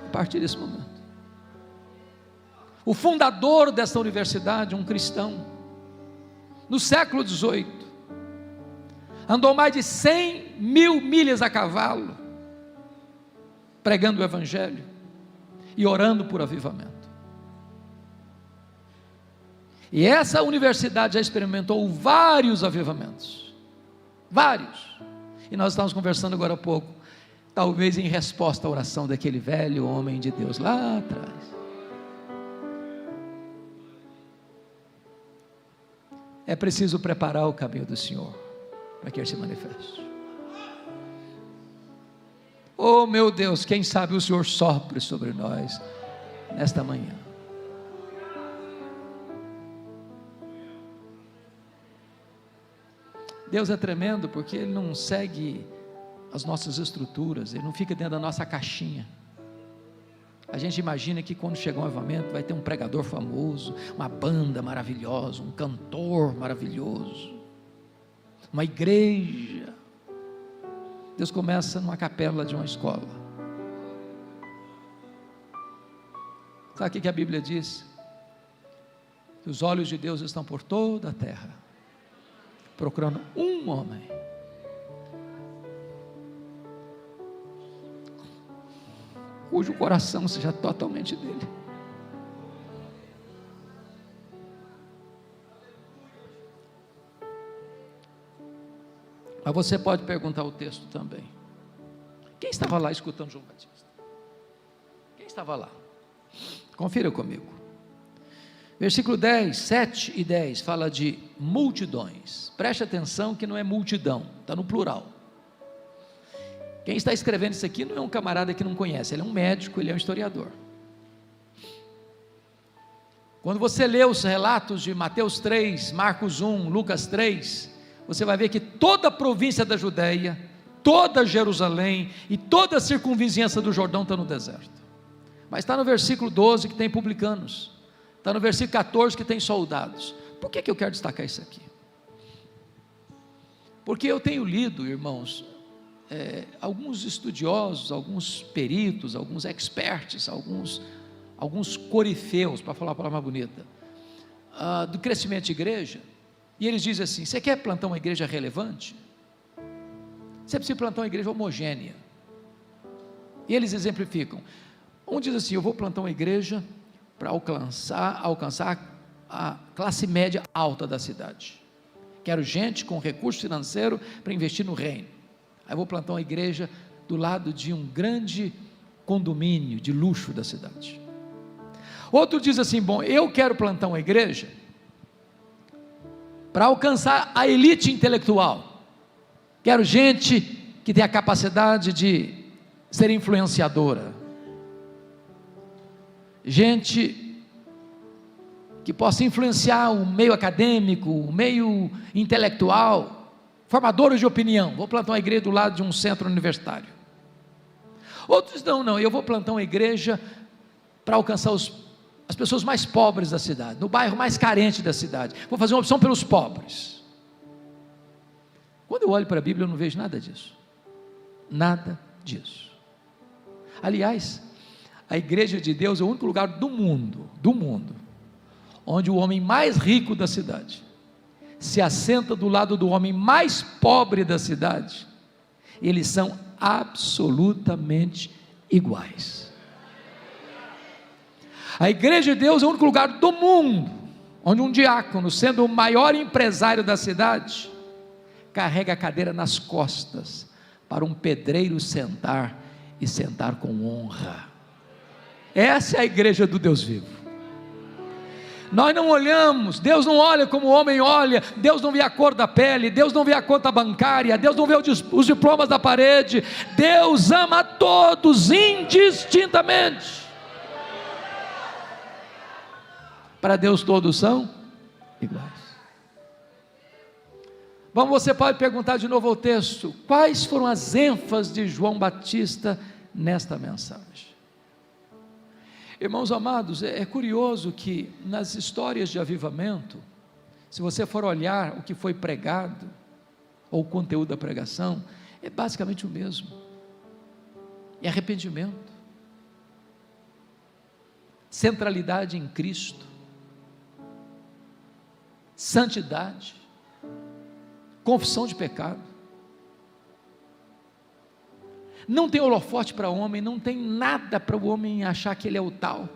a partir desse momento. O fundador dessa universidade, um cristão, no século 18, andou mais de 100.000 milhas a cavalo, pregando o evangelho e orando por avivamento. E essa universidade já experimentou vários avivamentos, vários, e nós estávamos conversando agora há pouco, talvez em resposta à oração daquele velho homem de Deus lá atrás. É preciso preparar o caminho do Senhor para que Ele se manifeste. Oh meu Deus, quem sabe o Senhor sopre sobre nós nesta manhã. Deus é tremendo, porque Ele não segue as nossas estruturas, Ele não fica dentro da nossa caixinha. A gente imagina que quando chegar um avivamento vai ter um pregador famoso, uma banda maravilhosa, um cantor maravilhoso, uma igreja. Deus começa numa capela de uma escola. Sabe o que a Bíblia diz? Que os olhos de Deus estão por toda a terra, procurando um homem cujo coração seja totalmente dele. Mas você pode perguntar o texto também: quem estava lá escutando João Batista? Quem estava lá? Confira comigo. Versículo 10, 7 e 10 fala de multidões. Preste atenção que não é multidão, está no plural. Quem está escrevendo isso aqui não é um camarada que não conhece, ele é um médico, ele é um historiador. Quando você lê os relatos de Mateus 3, Marcos 1, Lucas 3, você vai ver que toda a província da Judéia, toda Jerusalém e toda a circunvizinhança do Jordão está no deserto. Mas está no versículo 12 que tem publicanos. Está no versículo 14 que tem soldados. Por que eu quero destacar isso aqui? Porque eu tenho lido, irmãos, alguns estudiosos, alguns peritos, alguns experts, alguns corifeus, para falar a palavra mais bonita, do crescimento de igreja, e eles dizem assim: você quer plantar uma igreja relevante? Você precisa plantar uma igreja homogênea. E eles exemplificam. Um diz assim: eu vou plantar uma igreja para alcançar a classe média alta da cidade. Quero gente com recurso financeiro para investir no reino. Aí vou plantar uma igreja do lado de um grande condomínio de luxo da cidade. Outro diz assim: bom, eu quero plantar uma igreja para alcançar a elite intelectual. Quero gente que tenha a capacidade de ser influenciadora, gente que possa influenciar o meio acadêmico, o meio intelectual, formadores de opinião. Vou plantar uma igreja do lado de um centro universitário. Outros não, eu vou plantar uma igreja para alcançar as pessoas mais pobres da cidade, no bairro mais carente da cidade. Vou fazer uma opção pelos pobres. Quando eu olho para a Bíblia, eu não vejo nada disso. Nada disso. Aliás, a igreja de Deus é o único lugar do mundo, onde o homem mais rico da cidade se assenta do lado do homem mais pobre da cidade. Eles são absolutamente iguais. A igreja de Deus é o único lugar do mundo onde um diácono, sendo o maior empresário da cidade, carrega a cadeira nas costas para um pedreiro sentar, e sentar com honra. Essa é a igreja do Deus vivo. Nós não olhamos, Deus não olha como o homem olha. Deus não vê a cor da pele, Deus não vê a conta bancária, Deus não vê os diplomas da parede. Deus ama a todos indistintamente. Para Deus todos são iguais. Bom, você pode perguntar de novo ao texto: quais foram as ênfases de João Batista nesta mensagem? Irmãos amados, é curioso que nas histórias de avivamento, se você for olhar o que foi pregado, ou o conteúdo da pregação, é basicamente o mesmo. É arrependimento, centralidade em Cristo, santidade, confissão de pecado. Não tem holofote para o homem, não tem nada para o homem achar que ele é o tal.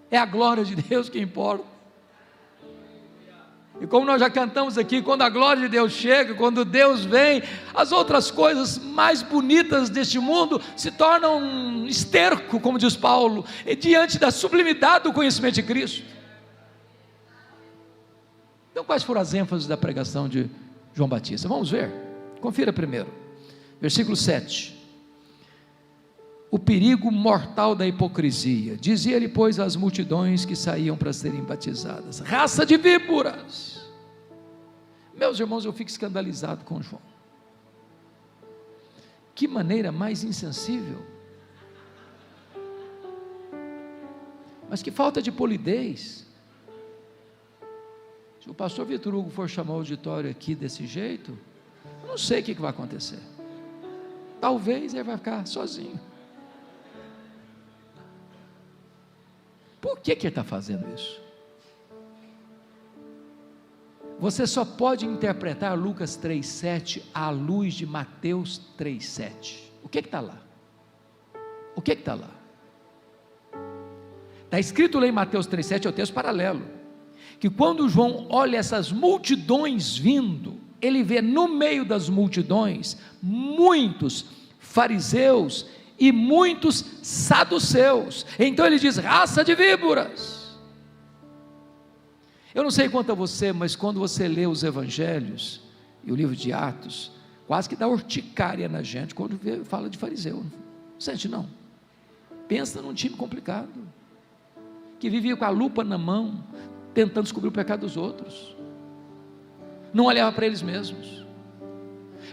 É a glória de Deus que importa. E como nós já cantamos aqui, quando a glória de Deus chega, quando Deus vem, as outras coisas mais bonitas deste mundo se tornam esterco, como diz Paulo, diante da sublimidade do conhecimento de Cristo. Então, quais foram as ênfases da pregação de João Batista? Vamos ver, confira primeiro. Versículo 7, o perigo mortal da hipocrisia. Dizia-lhe, pois, às multidões que saíam para serem batizadas: raça de víboras. Meus irmãos, eu fico escandalizado com João. Que maneira mais insensível, mas que falta de polidez. Se o pastor Vitor Hugo for chamar o auditório aqui desse jeito, eu não sei o que vai acontecer. Talvez ele vai ficar sozinho. Por que ele está fazendo isso? Você só pode interpretar Lucas 3,7 à luz de Mateus 3,7. O que está lá? O que está lá? Está escrito lá em Mateus 3,7, é o texto paralelo, que quando João olha essas multidões vindo, ele vê no meio das multidões muitos fariseus e muitos saduceus. Então ele diz: raça de víboras. Eu não sei quanto a você, mas quando você lê os evangelhos e o livro de Atos, quase que dá urticária na gente quando fala de fariseu. Não sente não? Pensa num time complicado, que vivia com a lupa na mão, tentando descobrir o pecado dos outros, não olhava para eles mesmos.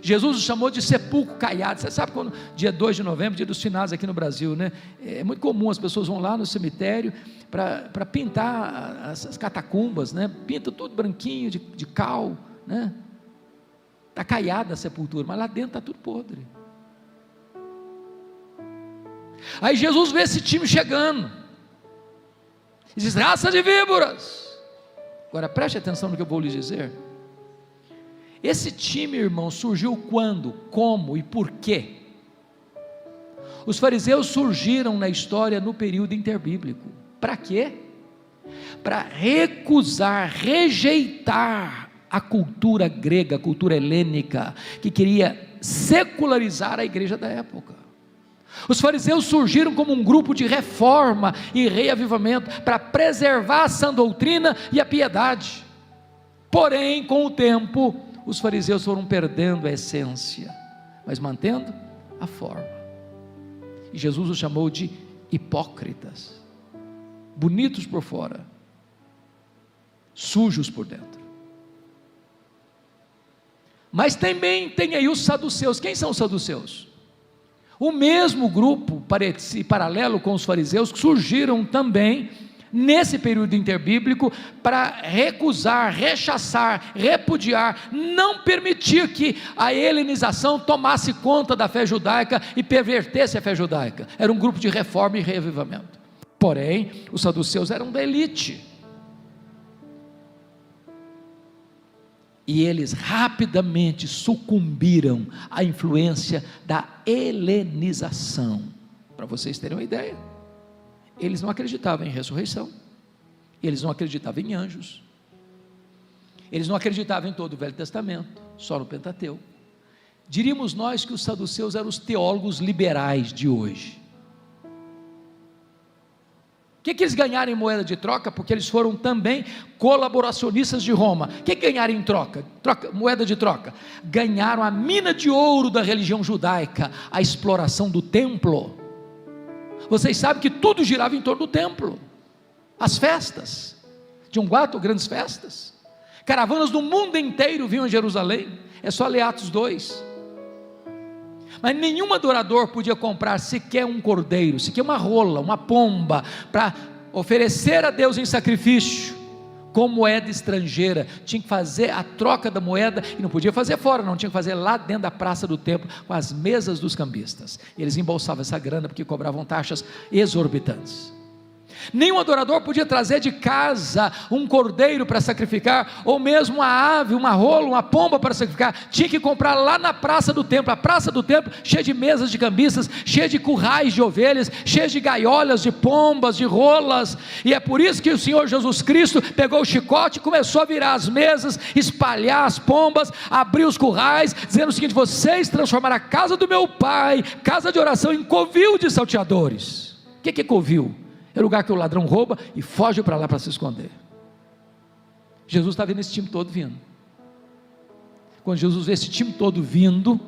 Jesus os chamou de sepulcro caiado. Você sabe quando, dia 2 de novembro, dia dos finados aqui no Brasil, né? É muito comum, as pessoas vão lá no cemitério para pintar as catacumbas, né? Pinta tudo branquinho, de cal, né? Está caiada a sepultura, mas lá dentro está tudo podre. Aí Jesus vê esse time chegando, e diz: raça de víboras. Agora preste atenção no que eu vou lhe dizer. Esse time, irmão, surgiu quando, como e por quê? Os fariseus surgiram na história no período interbíblico. Para quê? Para recusar, rejeitar a cultura grega, a cultura helênica, que queria secularizar a igreja da época. Os fariseus surgiram como um grupo de reforma e reavivamento, para preservar a sã doutrina e a piedade. Porém, com o tempo, os fariseus foram perdendo a essência, mas mantendo a forma. E Jesus os chamou de hipócritas, bonitos por fora, sujos por dentro. Mas também tem aí os saduceus. Quem são os saduceus? O mesmo grupo paralelo com os fariseus, que surgiram também nesse período interbíblico, para recusar, rechaçar, repudiar, não permitir que a helenização tomasse conta da fé judaica e pervertesse a fé judaica. Era um grupo de reforma e reavivamento. Porém, os saduceus eram da elite, e eles rapidamente sucumbiram à influência da helenização. Para vocês terem uma ideia, eles não acreditavam em ressurreição, eles não acreditavam em anjos, eles não acreditavam em todo o Velho Testamento, só no Pentateuco. Diríamos nós que os saduceus eram os teólogos liberais de hoje. O que eles ganharam em moeda de troca? Porque eles foram também colaboracionistas de Roma. O que ganharam em troca? Moeda de troca? Ganharam a mina de ouro da religião judaica, a exploração do templo. Vocês sabem que tudo girava em torno do templo. As festas, tinham 4 grandes festas, caravanas do mundo inteiro vinham a Jerusalém. É só ler Atos 2. Mas nenhum adorador podia comprar sequer um cordeiro, sequer uma rola, uma pomba, para oferecer a Deus em sacrifício, com moeda estrangeira. Tinha que fazer a troca da moeda, e não podia fazer fora, não, tinha que fazer lá dentro da praça do templo, com as mesas dos cambistas. Eles embolsavam essa grana, porque cobravam taxas exorbitantes. Nenhum adorador podia trazer de casa um cordeiro para sacrificar, ou mesmo uma ave, uma rola, uma pomba para sacrificar. Tinha que comprar lá na praça do templo. A praça do templo cheia de mesas de cambistas, cheia de currais de ovelhas, cheia de gaiolas de pombas, de rolas. E é por isso que o Senhor Jesus Cristo pegou o chicote e começou a virar as mesas, espalhar as pombas, abrir os currais, dizendo o seguinte: vocês transformaram a casa do meu pai, casa de oração, em covil de salteadores. O que é covil? É o lugar que o ladrão rouba e foge para lá para se esconder. Jesus está vendo esse time todo vindo. Quando Jesus vê esse time todo vindo,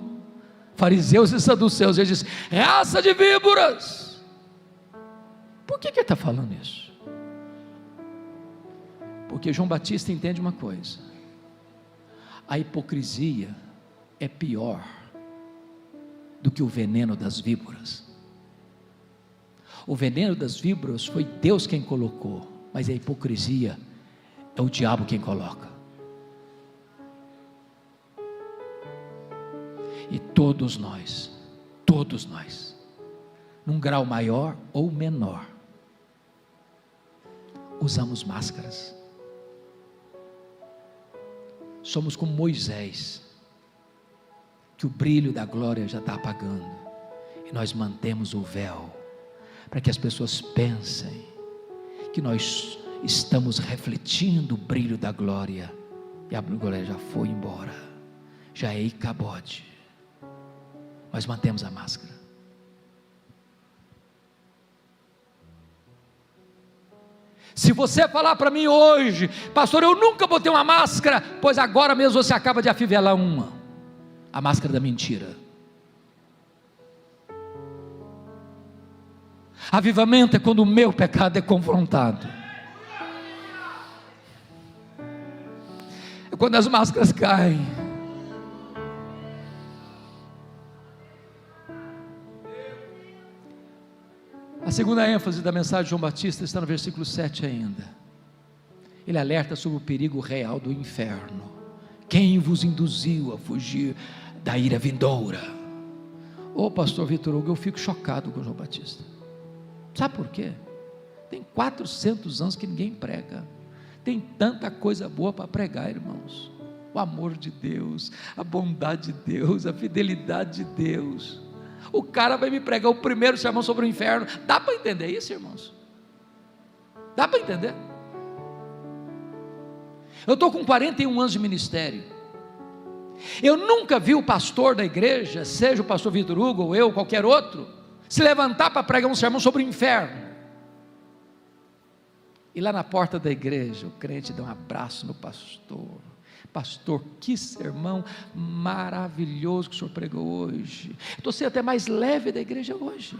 fariseus e saduceus, ele diz: raça de víboras. Por que ele está falando isso? Porque João Batista entende uma coisa: a hipocrisia é pior do que o veneno das víboras. O veneno das víboras foi Deus quem colocou, mas a hipocrisia é o diabo quem coloca. E todos nós, num grau maior ou menor, usamos máscaras. Somos como Moisés, que o brilho da glória já está apagando, e nós mantemos o véu, para que as pessoas pensem que nós estamos refletindo o brilho da glória, e a glória já foi embora, já é Icabode. Nós mantemos a máscara. Se você falar para mim hoje: pastor, eu nunca botei uma máscara, pois agora mesmo você acaba de afivelar uma, a máscara da mentira. Avivamento é quando o meu pecado é confrontado, é quando as máscaras caem, segunda ênfase da mensagem de João Batista está no versículo 7 ainda. Ele alerta sobre o perigo real do inferno. Quem vos induziu a fugir da ira vindoura? Ô pastor Vitor Hugo, eu fico chocado com João Batista. Sabe por quê? Tem 400 anos que ninguém prega. Tem tanta coisa boa para pregar, irmãos. O amor de Deus, a bondade de Deus, a fidelidade de Deus. O cara vai me pregar o primeiro sermão sobre o inferno. Dá para entender isso, irmãos? Dá para entender? Eu estou com 41 anos de ministério. Eu nunca vi o pastor da igreja, seja o pastor Vitor Hugo ou eu, qualquer outro, se levantar para pregar um sermão sobre o inferno. E lá na porta da igreja, o crente dá um abraço no pastor. Pastor, que sermão maravilhoso que o senhor pregou hoje. Estou sendo até mais leve da igreja hoje.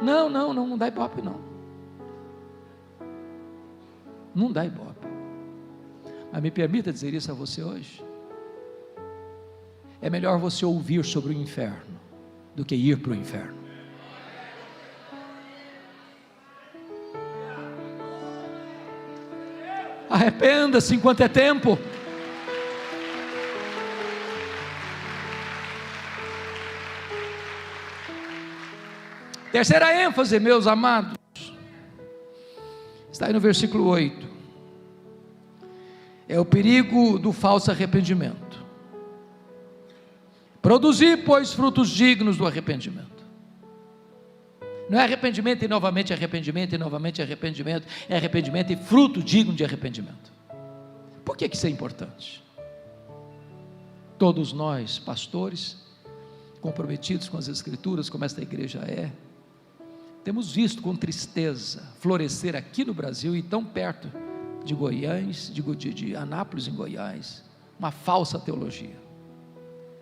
Não dá ibope não. Não dá ibope. Mas me permita dizer isso a você hoje. É melhor você ouvir sobre o inferno do que ir para o inferno. Arrependa-se enquanto é tempo. Terceira ênfase, meus amados, está aí no versículo 8. É o perigo do falso arrependimento. Produzir, pois, frutos dignos do arrependimento. Não é arrependimento e novamente arrependimento e novamente arrependimento, é arrependimento e fruto digno de arrependimento. Por que isso é importante? Todos nós, pastores, comprometidos com as Escrituras, como esta igreja é, temos visto com tristeza florescer aqui no Brasil e tão perto de Goiás, de Anápolis em Goiás, uma falsa teologia,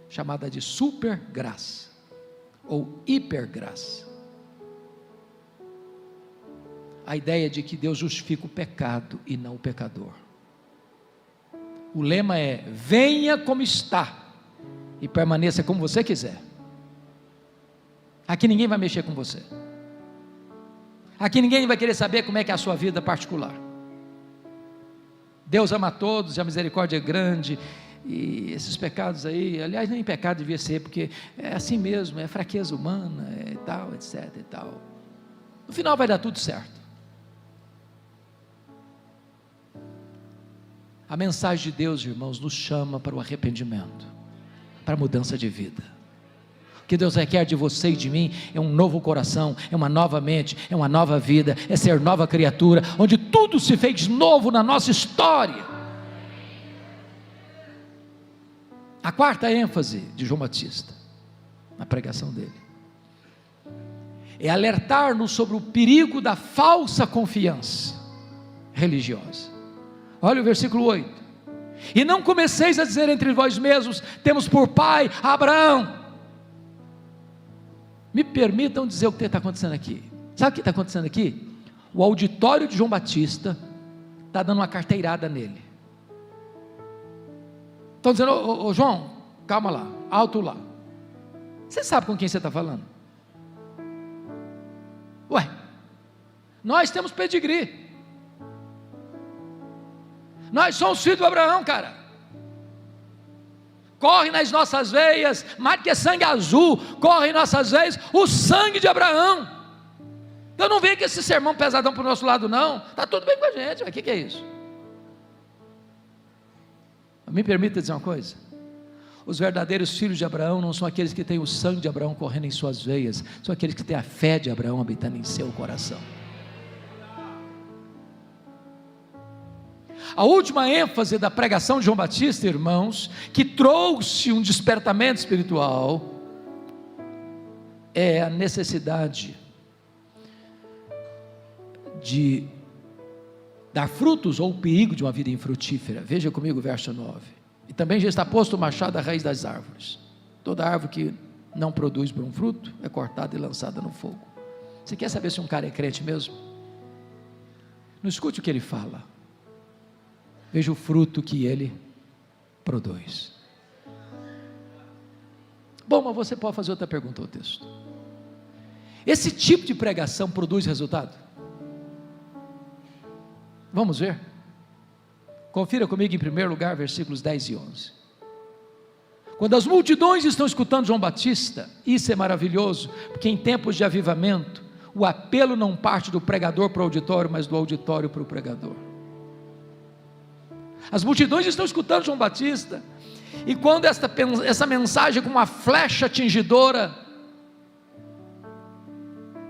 chamada de supergraça, ou hipergraça. A ideia de que Deus justifica o pecado e não o pecador. O lema é: venha como está e permaneça como você quiser. Aqui ninguém vai mexer com você. Aqui ninguém vai querer saber como é que é a sua vida particular. Deus ama todos e a misericórdia é grande. E esses pecados aí, aliás, nem pecado devia ser, porque é assim mesmo, é fraqueza humana, é tal, etc e tal. No final vai dar tudo certo. A mensagem de Deus, irmãos, nos chama para o arrependimento, para a mudança de vida. O que Deus requer de você e de mim é um novo coração, é uma nova mente, é uma nova vida, é ser nova criatura, onde tudo se fez novo na nossa história. A quarta ênfase de João Batista, na pregação dele, é alertar-nos sobre o perigo da falsa confiança religiosa. Olha o versículo 8: e não comeceis a dizer entre vós mesmos, temos por pai Abraão. Me permitam dizer o que está acontecendo aqui. Sabe o que está acontecendo aqui? O auditório de João Batista está dando uma carteirada nele. Estão dizendo: ô João, calma lá, alto lá. Você sabe com quem você está falando? Ué, nós temos pedigree. Nós somos filhos de Abraão, cara. Corre nas nossas veias, mais que sangue azul, corre em nossas veias o sangue de Abraão. Eu não venho com esse sermão pesadão para o nosso lado não. Está tudo bem com a gente, mas o que é isso? Me permita dizer uma coisa: os verdadeiros filhos de Abraão não são aqueles que têm o sangue de Abraão correndo em suas veias, são aqueles que têm a fé de Abraão habitando em seu coração. A última ênfase da pregação de João Batista, irmãos, que trouxe um despertamento espiritual, é a necessidade de dar frutos ou o perigo de uma vida infrutífera. Veja comigo o verso 9: e também já está posto o machado à raiz das árvores. Toda árvore que não produz por um fruto é cortada e lançada no fogo. Você quer saber se um cara é crente mesmo? Não escute o que ele fala, veja o fruto que ele produz. Bom, mas você pode fazer outra pergunta ao texto. Esse tipo de pregação produz resultado? Vamos ver? Confira comigo em primeiro lugar, versículos 10 e 11. Quando as multidões estão escutando João Batista, isso é maravilhoso, porque em tempos de avivamento, o apelo não parte do pregador para o auditório, mas do auditório para o pregador. As multidões estão escutando João Batista, e quando essa mensagem com uma flecha atingidora,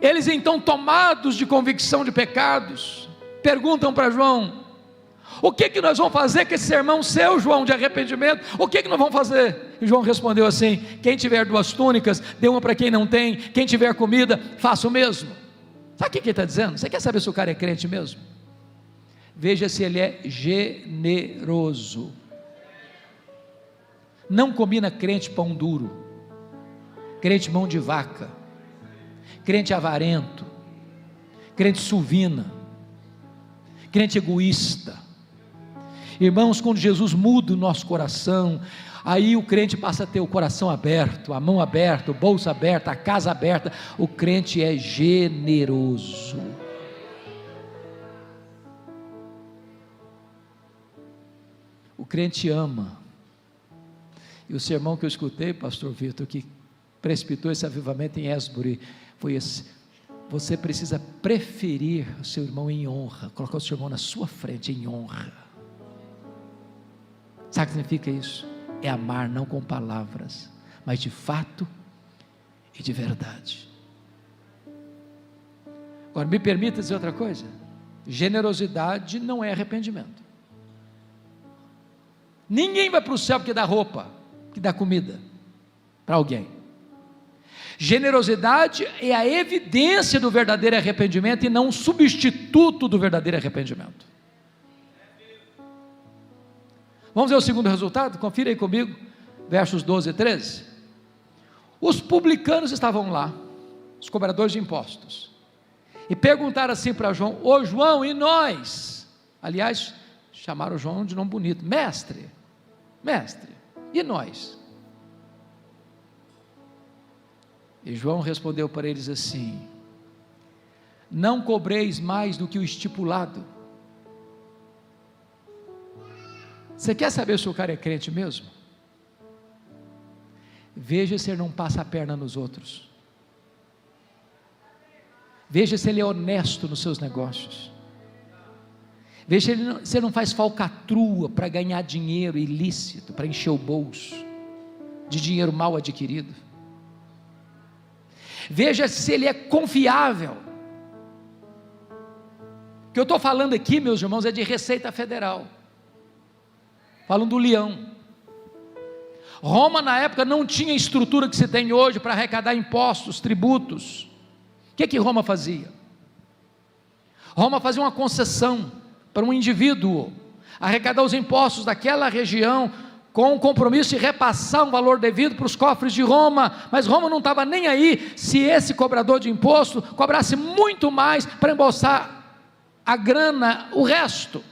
eles então, tomados de convicção de pecados, perguntam para João: o que nós vamos fazer com esse sermão seu, João, de arrependimento? O que nós vamos fazer? E João respondeu assim: quem tiver 2 túnicas, dê uma para quem não tem. Quem tiver comida, faça o mesmo. Sabe o que ele está dizendo? Você quer saber se o cara é crente mesmo? Veja se ele é generoso. Não combina crente pão duro, crente mão de vaca, crente avarento, crente suvina, crente egoísta. Irmãos, quando Jesus muda o nosso coração, aí o crente passa a ter o coração aberto, a mão aberta, o bolso aberto, a casa aberta. O crente é generoso. O crente ama. E o sermão que eu escutei, pastor Vitor, que precipitou esse avivamento em Esbury, foi esse: você precisa preferir o seu irmão em honra, colocar o seu irmão na sua frente em honra. Sabe o que significa isso? É amar não com palavras, mas de fato e de verdade. Agora me permita dizer outra coisa: generosidade não é arrependimento. Ninguém vai para o céu porque dá roupa, que dá comida para alguém. Generosidade é a evidência do verdadeiro arrependimento e não um substituto do verdadeiro arrependimento. Vamos ver o segundo resultado? Confira aí comigo, versos 12 e 13. Os publicanos estavam lá, os cobradores de impostos, e perguntaram assim para João: ô João, e nós? Aliás, chamaram João de nome bonito: mestre, e nós? E João respondeu para eles assim: não cobreis mais do que o estipulado. Você quer saber se o cara é crente mesmo? Veja se ele não passa a perna nos outros. Veja se ele é honesto nos seus negócios. Veja se ele não faz falcatrua para ganhar dinheiro ilícito, para encher o bolso de dinheiro mal adquirido. Veja se ele é confiável. O que eu estou falando aqui, meus irmãos, é de Receita Federal, falando do leão. Roma na época não tinha a estrutura que se tem hoje para arrecadar impostos, tributos. O que Roma fazia? Roma fazia uma concessão para um indivíduo arrecadar os impostos daquela região, com o compromisso de repassar um valor devido para os cofres de Roma. Mas Roma não estava nem aí se esse cobrador de imposto cobrasse muito mais para embolsar a grana, o resto,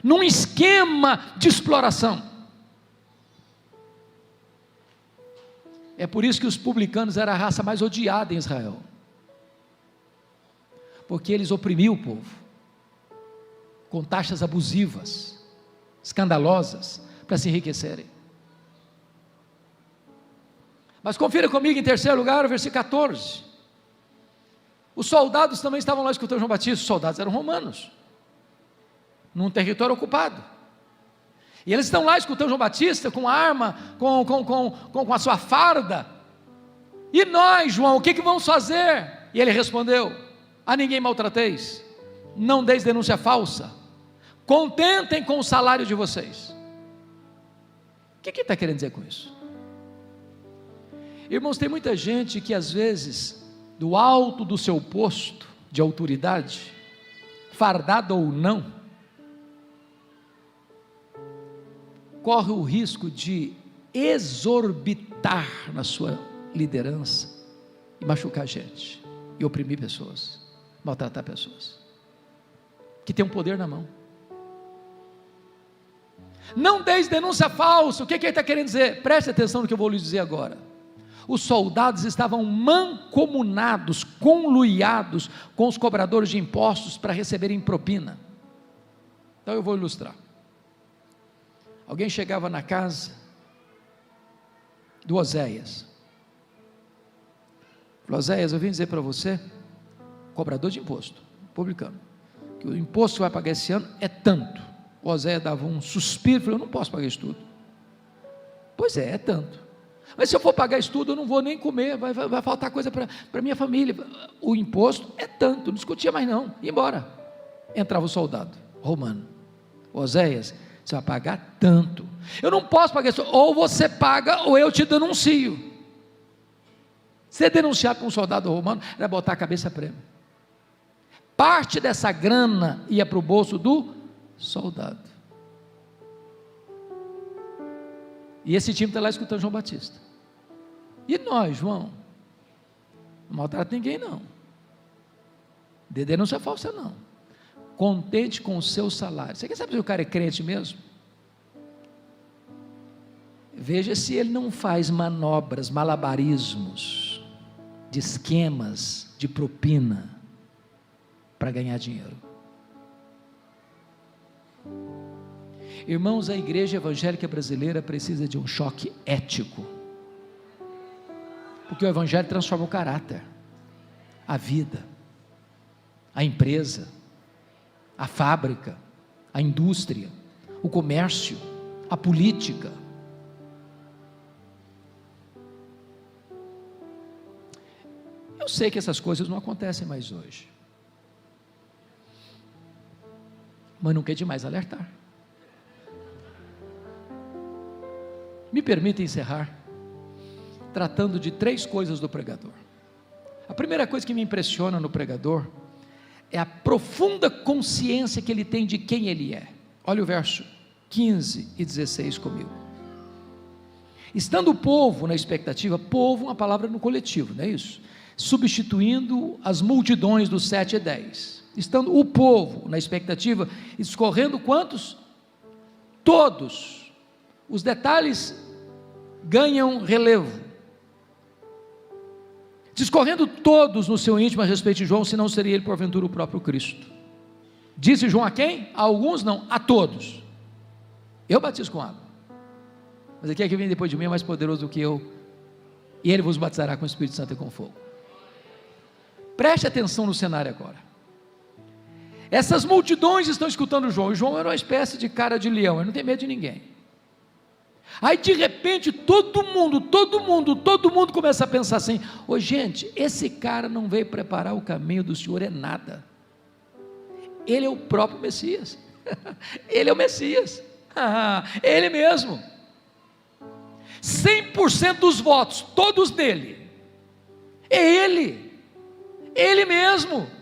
num esquema de exploração. É por isso que os publicanos eram a raça mais odiada em Israel, porque eles oprimiam o povo com taxas abusivas, escandalosas, para se enriquecerem. Mas confira comigo em terceiro lugar o versículo 14. Os soldados também estavam lá escutando João Batista. Os soldados eram romanos, num território ocupado, e eles estão lá escutando João Batista com a arma, com a sua farda. E nós, João, o que vamos fazer? E ele respondeu: a ninguém maltrateis, não deis denúncia falsa, contentem com o salário de vocês. O que ele está querendo dizer com isso? Irmãos, tem muita gente que às vezes, do alto do seu posto de autoridade, fardado ou não, corre o risco de exorbitar na sua liderança e machucar gente, e oprimir pessoas, maltratar pessoas, que tem um poder na mão. Não deis denúncia falsa. O que ele está querendo dizer? Preste atenção no que eu vou lhe dizer agora. os soldados estavam mancomunados, conluiados com os cobradores de impostos para receberem propina. Então eu vou ilustrar. Alguém chegava na casa do Oséias, falou: Oséias, eu vim dizer para você, cobrador de imposto, publicano, que o imposto que vai pagar esse ano é tanto. O Oséias dava um suspiro e falou: eu não posso pagar isso tudo. Pois é tanto. Mas se eu for pagar isso tudo, eu não vou nem comer, vai faltar coisa para minha família. O imposto é tanto, não discutia mais não, ia embora. Entrava o soldado romano: Oséias, você vai pagar tanto. Eu não posso pagar isso, ou você paga ou eu te denuncio. Ser denunciado por um soldado romano era botar a cabeça a prêmio. Parte dessa grana ia para o bolso do soldado. E esse time está lá escutando João Batista. E nós, João? Não maltrata ninguém não. Dê denúncia falsa não. Contente com o seu salário. Você quer saber se o cara é crente mesmo? Veja se ele não faz manobras, malabarismos, de esquemas, de propina, para ganhar dinheiro. Irmãos, a igreja evangélica brasileira precisa de um choque ético, porque o evangelho transforma o caráter, a vida, a empresa, a fábrica, a indústria, o comércio, a política. Eu sei que essas coisas não acontecem mais hoje, mas nunca é demais alertar. Me permita encerrar tratando de 3 coisas do pregador. A primeira coisa que me impressiona no pregador é a profunda consciência que ele tem de quem ele é. Olha o verso 15 e 16 comigo. Estando o povo na expectativa, povo, uma palavra no coletivo, não é isso? Substituindo as multidões dos 7 e 10. Estando o povo na expectativa, escorrendo quantos? Todos. Os detalhes ganham relevo. Discorrendo todos no seu íntimo a respeito de João, se não seria ele porventura o próprio Cristo. Disse João a quem? A alguns não, a todos. Eu batizo com água, mas aquele que vem depois de mim é mais poderoso do que eu, e ele vos batizará com o Espírito Santo e com fogo. Preste atenção no cenário agora. Essas multidões estão escutando João, e João era uma espécie de cara de leão, ele não tem medo de ninguém. Aí de repente todo mundo começa a pensar assim: ô gente, esse cara não veio preparar o caminho do Senhor é nada, ele é o próprio Messias, ele é o Messias, ele mesmo, 100% dos votos, todos dele, é ele mesmo.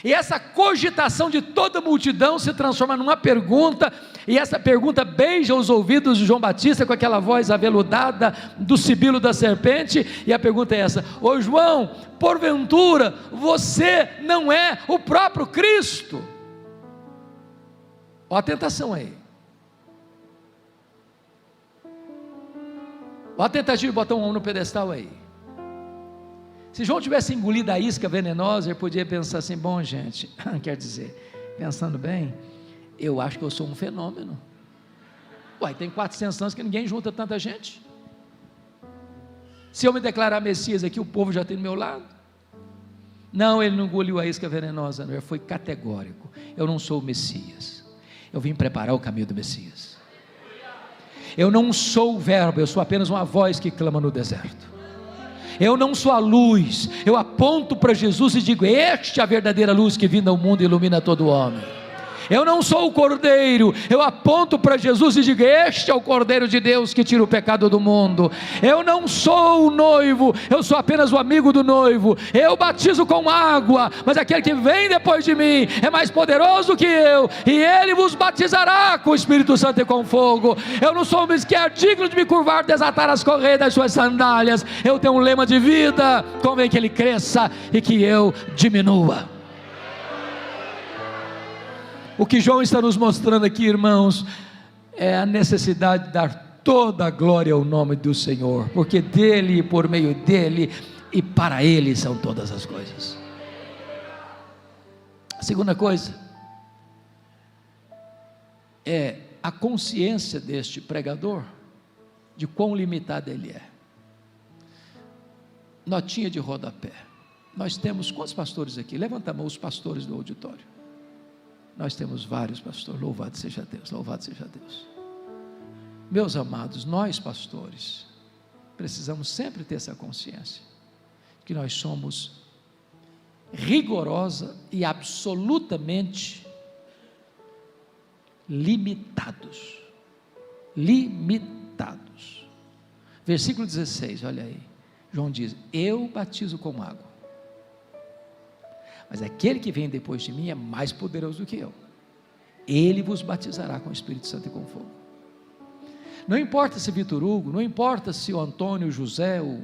E essa cogitação de toda a multidão se transforma numa pergunta, e essa pergunta beija os ouvidos de João Batista com aquela voz aveludada do sibilo da serpente, e a pergunta é essa: ô João, porventura você não é o próprio Cristo? Olha a tentação aí, olha a tentativa de botar um homem no pedestal aí. Se João tivesse engolido a isca venenosa, ele podia pensar assim: bom gente, quer dizer, pensando bem, eu acho que eu sou um fenômeno. Uai, tem 400 anos que ninguém junta tanta gente. Se eu me declarar Messias aqui, o povo já tem do meu lado. Não, ele não engoliu a isca venenosa, não, ele foi categórico: eu não sou o Messias, eu vim preparar o caminho do Messias. Eu não sou o verbo, eu sou apenas uma voz que clama no deserto. Eu não sou a luz, eu aponto para Jesus e digo: este é a verdadeira luz que vindo ao mundo ilumina todo homem. Eu não sou o cordeiro, eu aponto para Jesus e digo: este é o cordeiro de Deus que tira o pecado do mundo. Eu não sou o noivo, eu sou apenas o amigo do noivo. Eu batizo com água, mas aquele que vem depois de mim é mais poderoso que eu, e ele vos batizará com o Espírito Santo e com fogo. Eu não sou homem que é digno de me curvar, desatar as correias das suas sandálias. Eu tenho um lema de vida: convém que ele cresça e que eu diminua. O que João está nos mostrando aqui, irmãos, é a necessidade de dar toda a glória ao nome do Senhor, porque dele, por meio dele e para ele são todas as coisas. A segunda coisa é a consciência deste pregador de quão limitado ele é. Notinha de rodapé. Nós temos quantos pastores aqui? Levanta a mão os pastores do auditório. Nós temos vários pastores. Louvado seja Deus, louvado seja Deus. Meus amados, nós pastores precisamos sempre ter essa consciência que nós somos rigorosa e absolutamente limitados. Versículo 16, olha aí. João diz: eu batizo com água, mas aquele que vem depois de mim é mais poderoso do que eu. Ele vos batizará com o Espírito Santo e com fogo. Não importa se Vitor Hugo, não importa se o Antônio, o José, o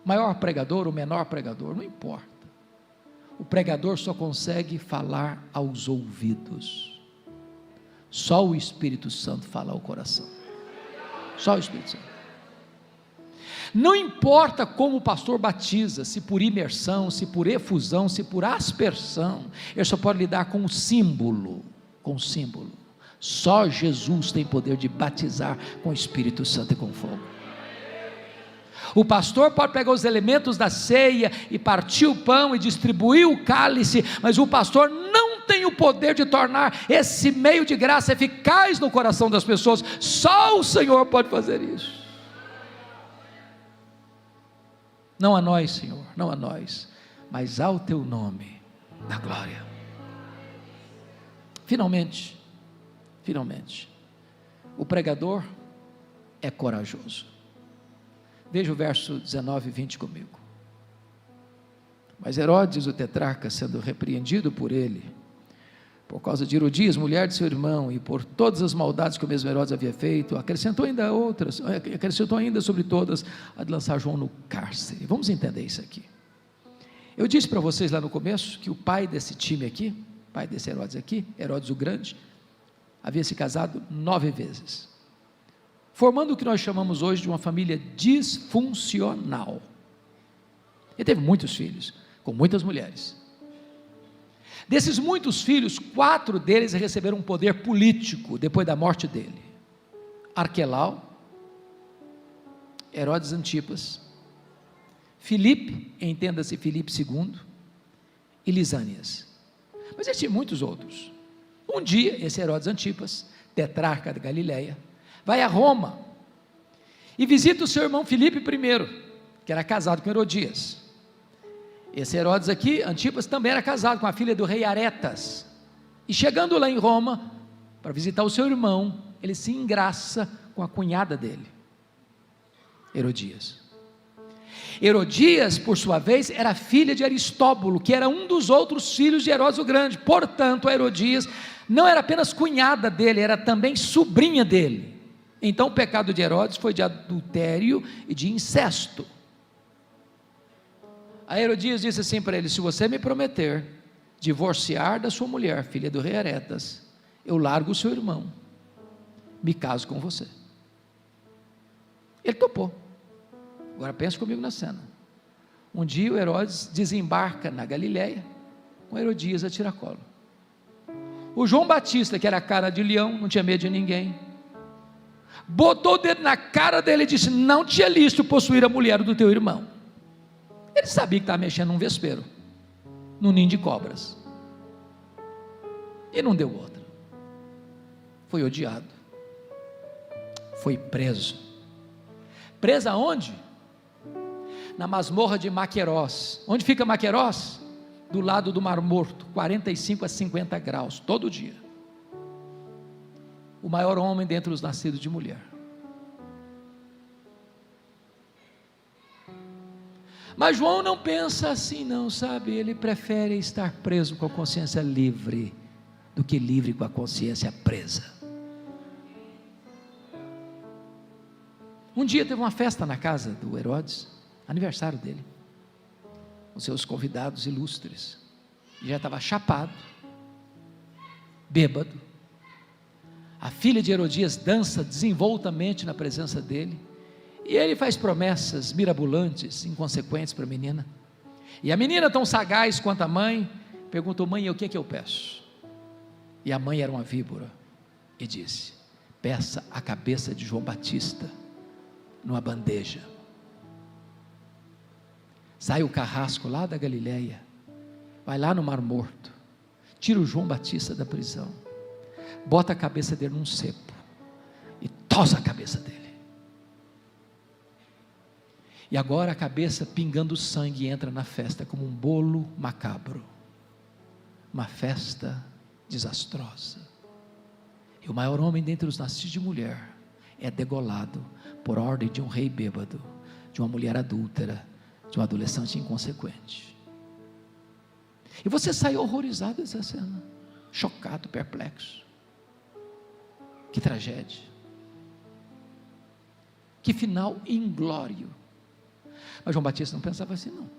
maior pregador, o menor pregador, não importa. O pregador só consegue falar aos ouvidos. Só o Espírito Santo fala ao coração. Só o Espírito Santo. Não importa como o pastor batiza, se por imersão, se por efusão, se por aspersão, ele só pode lidar com o símbolo, Só Jesus tem poder de batizar com o Espírito Santo e com fogo. O pastor pode pegar os elementos da ceia e partir o pão e distribuir o cálice, mas o pastor não tem o poder de tornar esse meio de graça eficaz no coração das pessoas. Só o Senhor pode fazer isso. Não a nós, Senhor, não a nós, mas ao teu nome da glória. Finalmente, o pregador é corajoso. Veja o verso 19 e 20 comigo. Mas Herodes, o tetrarca, sendo repreendido por ele, por causa de Herodias, mulher de seu irmão, e por todas as maldades que o mesmo Herodes havia feito, acrescentou ainda sobre todas a de lançar João no cárcere. Vamos entender isso aqui. Eu disse para vocês lá no começo que o pai desse time aqui, pai desse Herodes aqui, Herodes o Grande, havia se casado 9 vezes, formando o que nós chamamos hoje de uma família disfuncional. Ele teve muitos filhos, com muitas mulheres. Desses muitos filhos, 4 deles receberam um poder político depois da morte dele: Arquelau, Herodes Antipas, Filipe, entenda-se Filipe II, e Lisânias. Mas existem muitos outros. Um dia, esse Herodes Antipas, tetrarca da Galileia, vai a Roma e visita o seu irmão Filipe I, que era casado com Herodias. Esse Herodes aqui, Antipas, também era casado com a filha do rei Aretas, e chegando lá em Roma, para visitar o seu irmão, ele se engraça com a cunhada dele, Herodias. Herodias, por sua vez, era filha de Aristóbulo, que era um dos outros filhos de Herodes o Grande. Portanto, a Herodias não era apenas cunhada dele, era também sobrinha dele. Então o pecado de Herodes foi de adultério e de incesto. A Herodias disse assim para ele: se você me prometer divorciar da sua mulher, filha do rei Aretas, eu largo o seu irmão, me caso com você. Ele topou. Agora pense comigo na cena. Um dia o Herodes desembarca na Galileia com Herodias a tiracolo. O João Batista, que era cara de leão, não tinha medo de ninguém, botou o dedo na cara dele e disse: não te é lícito possuir a mulher do teu irmão. Ele sabia que estava mexendo num vespeiro, num ninho de cobras, e não deu outra. Foi odiado, foi preso. Preso aonde? Na masmorra de Maquerós. Onde fica Maquerós? Do lado do Mar Morto, 45 a 50 graus, todo dia. O maior homem dentre os nascidos de mulher. Mas João não pensa assim não, sabe? Ele prefere estar preso com a consciência livre, do que livre com a consciência presa. Um dia teve uma festa na casa do Herodes, aniversário dele, os seus convidados ilustres, e já estava chapado, bêbado. A filha de Herodias dança desenvoltamente na presença dele, e ele faz promessas mirabolantes, inconsequentes para a menina. E a menina, tão sagaz quanto a mãe, perguntou: mãe, o que é que eu peço? E a mãe era uma víbora, e disse: peça a cabeça de João Batista numa bandeja. Sai o carrasco lá da Galileia, vai lá no Mar Morto, tira o João Batista da prisão, bota a cabeça dele num cepo e tosa a cabeça dele. E agora a cabeça, pingando sangue, entra na festa como um bolo macabro, uma festa desastrosa. E o maior homem dentre os nascidos de mulher é degolado por ordem de um rei bêbado, de uma mulher adúltera, de um adolescente inconsequente. E você sai horrorizado dessa cena, chocado, perplexo. Que tragédia, que final inglório. Mas João Batista não pensava assim, não.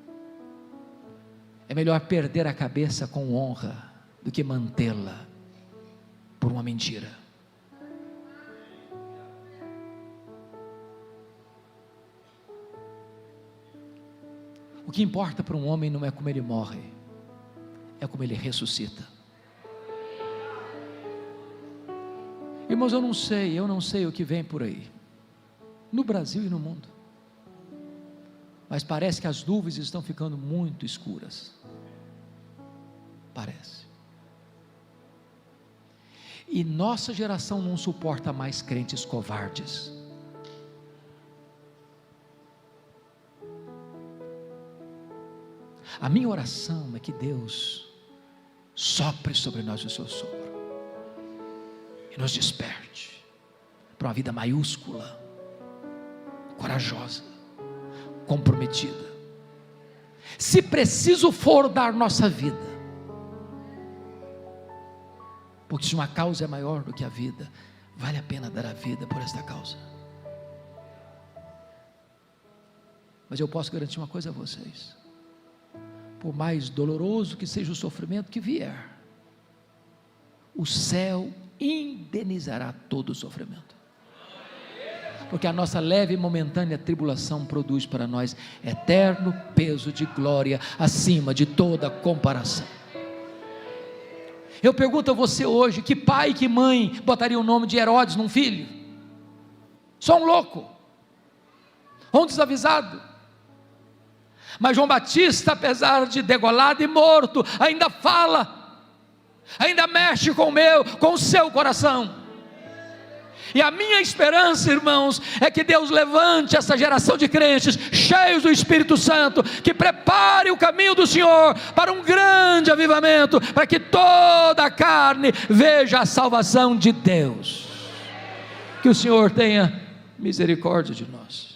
É melhor perder a cabeça com honra do que mantê-la por uma mentira. O que importa para um homem não é como ele morre, é como ele ressuscita. Irmãos, eu não sei o que vem por aí, no Brasil e no mundo, mas parece que as nuvens estão ficando muito escuras, parece, e nossa geração não suporta mais crentes covardes. A minha oração é que Deus sopre sobre nós o seu sopro, e nos desperte para uma vida maiúscula, corajosa, comprometida. Se preciso for dar nossa vida, porque se uma causa é maior do que a vida, vale a pena dar a vida por esta causa. Mas eu posso garantir uma coisa a vocês: por mais doloroso que seja o sofrimento que vier, o céu indenizará todo o sofrimento, porque a nossa leve e momentânea tribulação produz para nós eterno peso de glória acima de toda comparação. Eu pergunto a você hoje: que pai e que mãe botaria o nome de Herodes num filho? Só um louco, ou um desavisado. Mas João Batista, apesar de degolado e morto, ainda fala, ainda mexe com o seu coração. E a minha esperança, irmãos, é que Deus levante essa geração de crentes cheios do Espírito Santo, que prepare o caminho do Senhor para um grande avivamento, para que toda a carne veja a salvação de Deus. Que o Senhor tenha misericórdia de nós.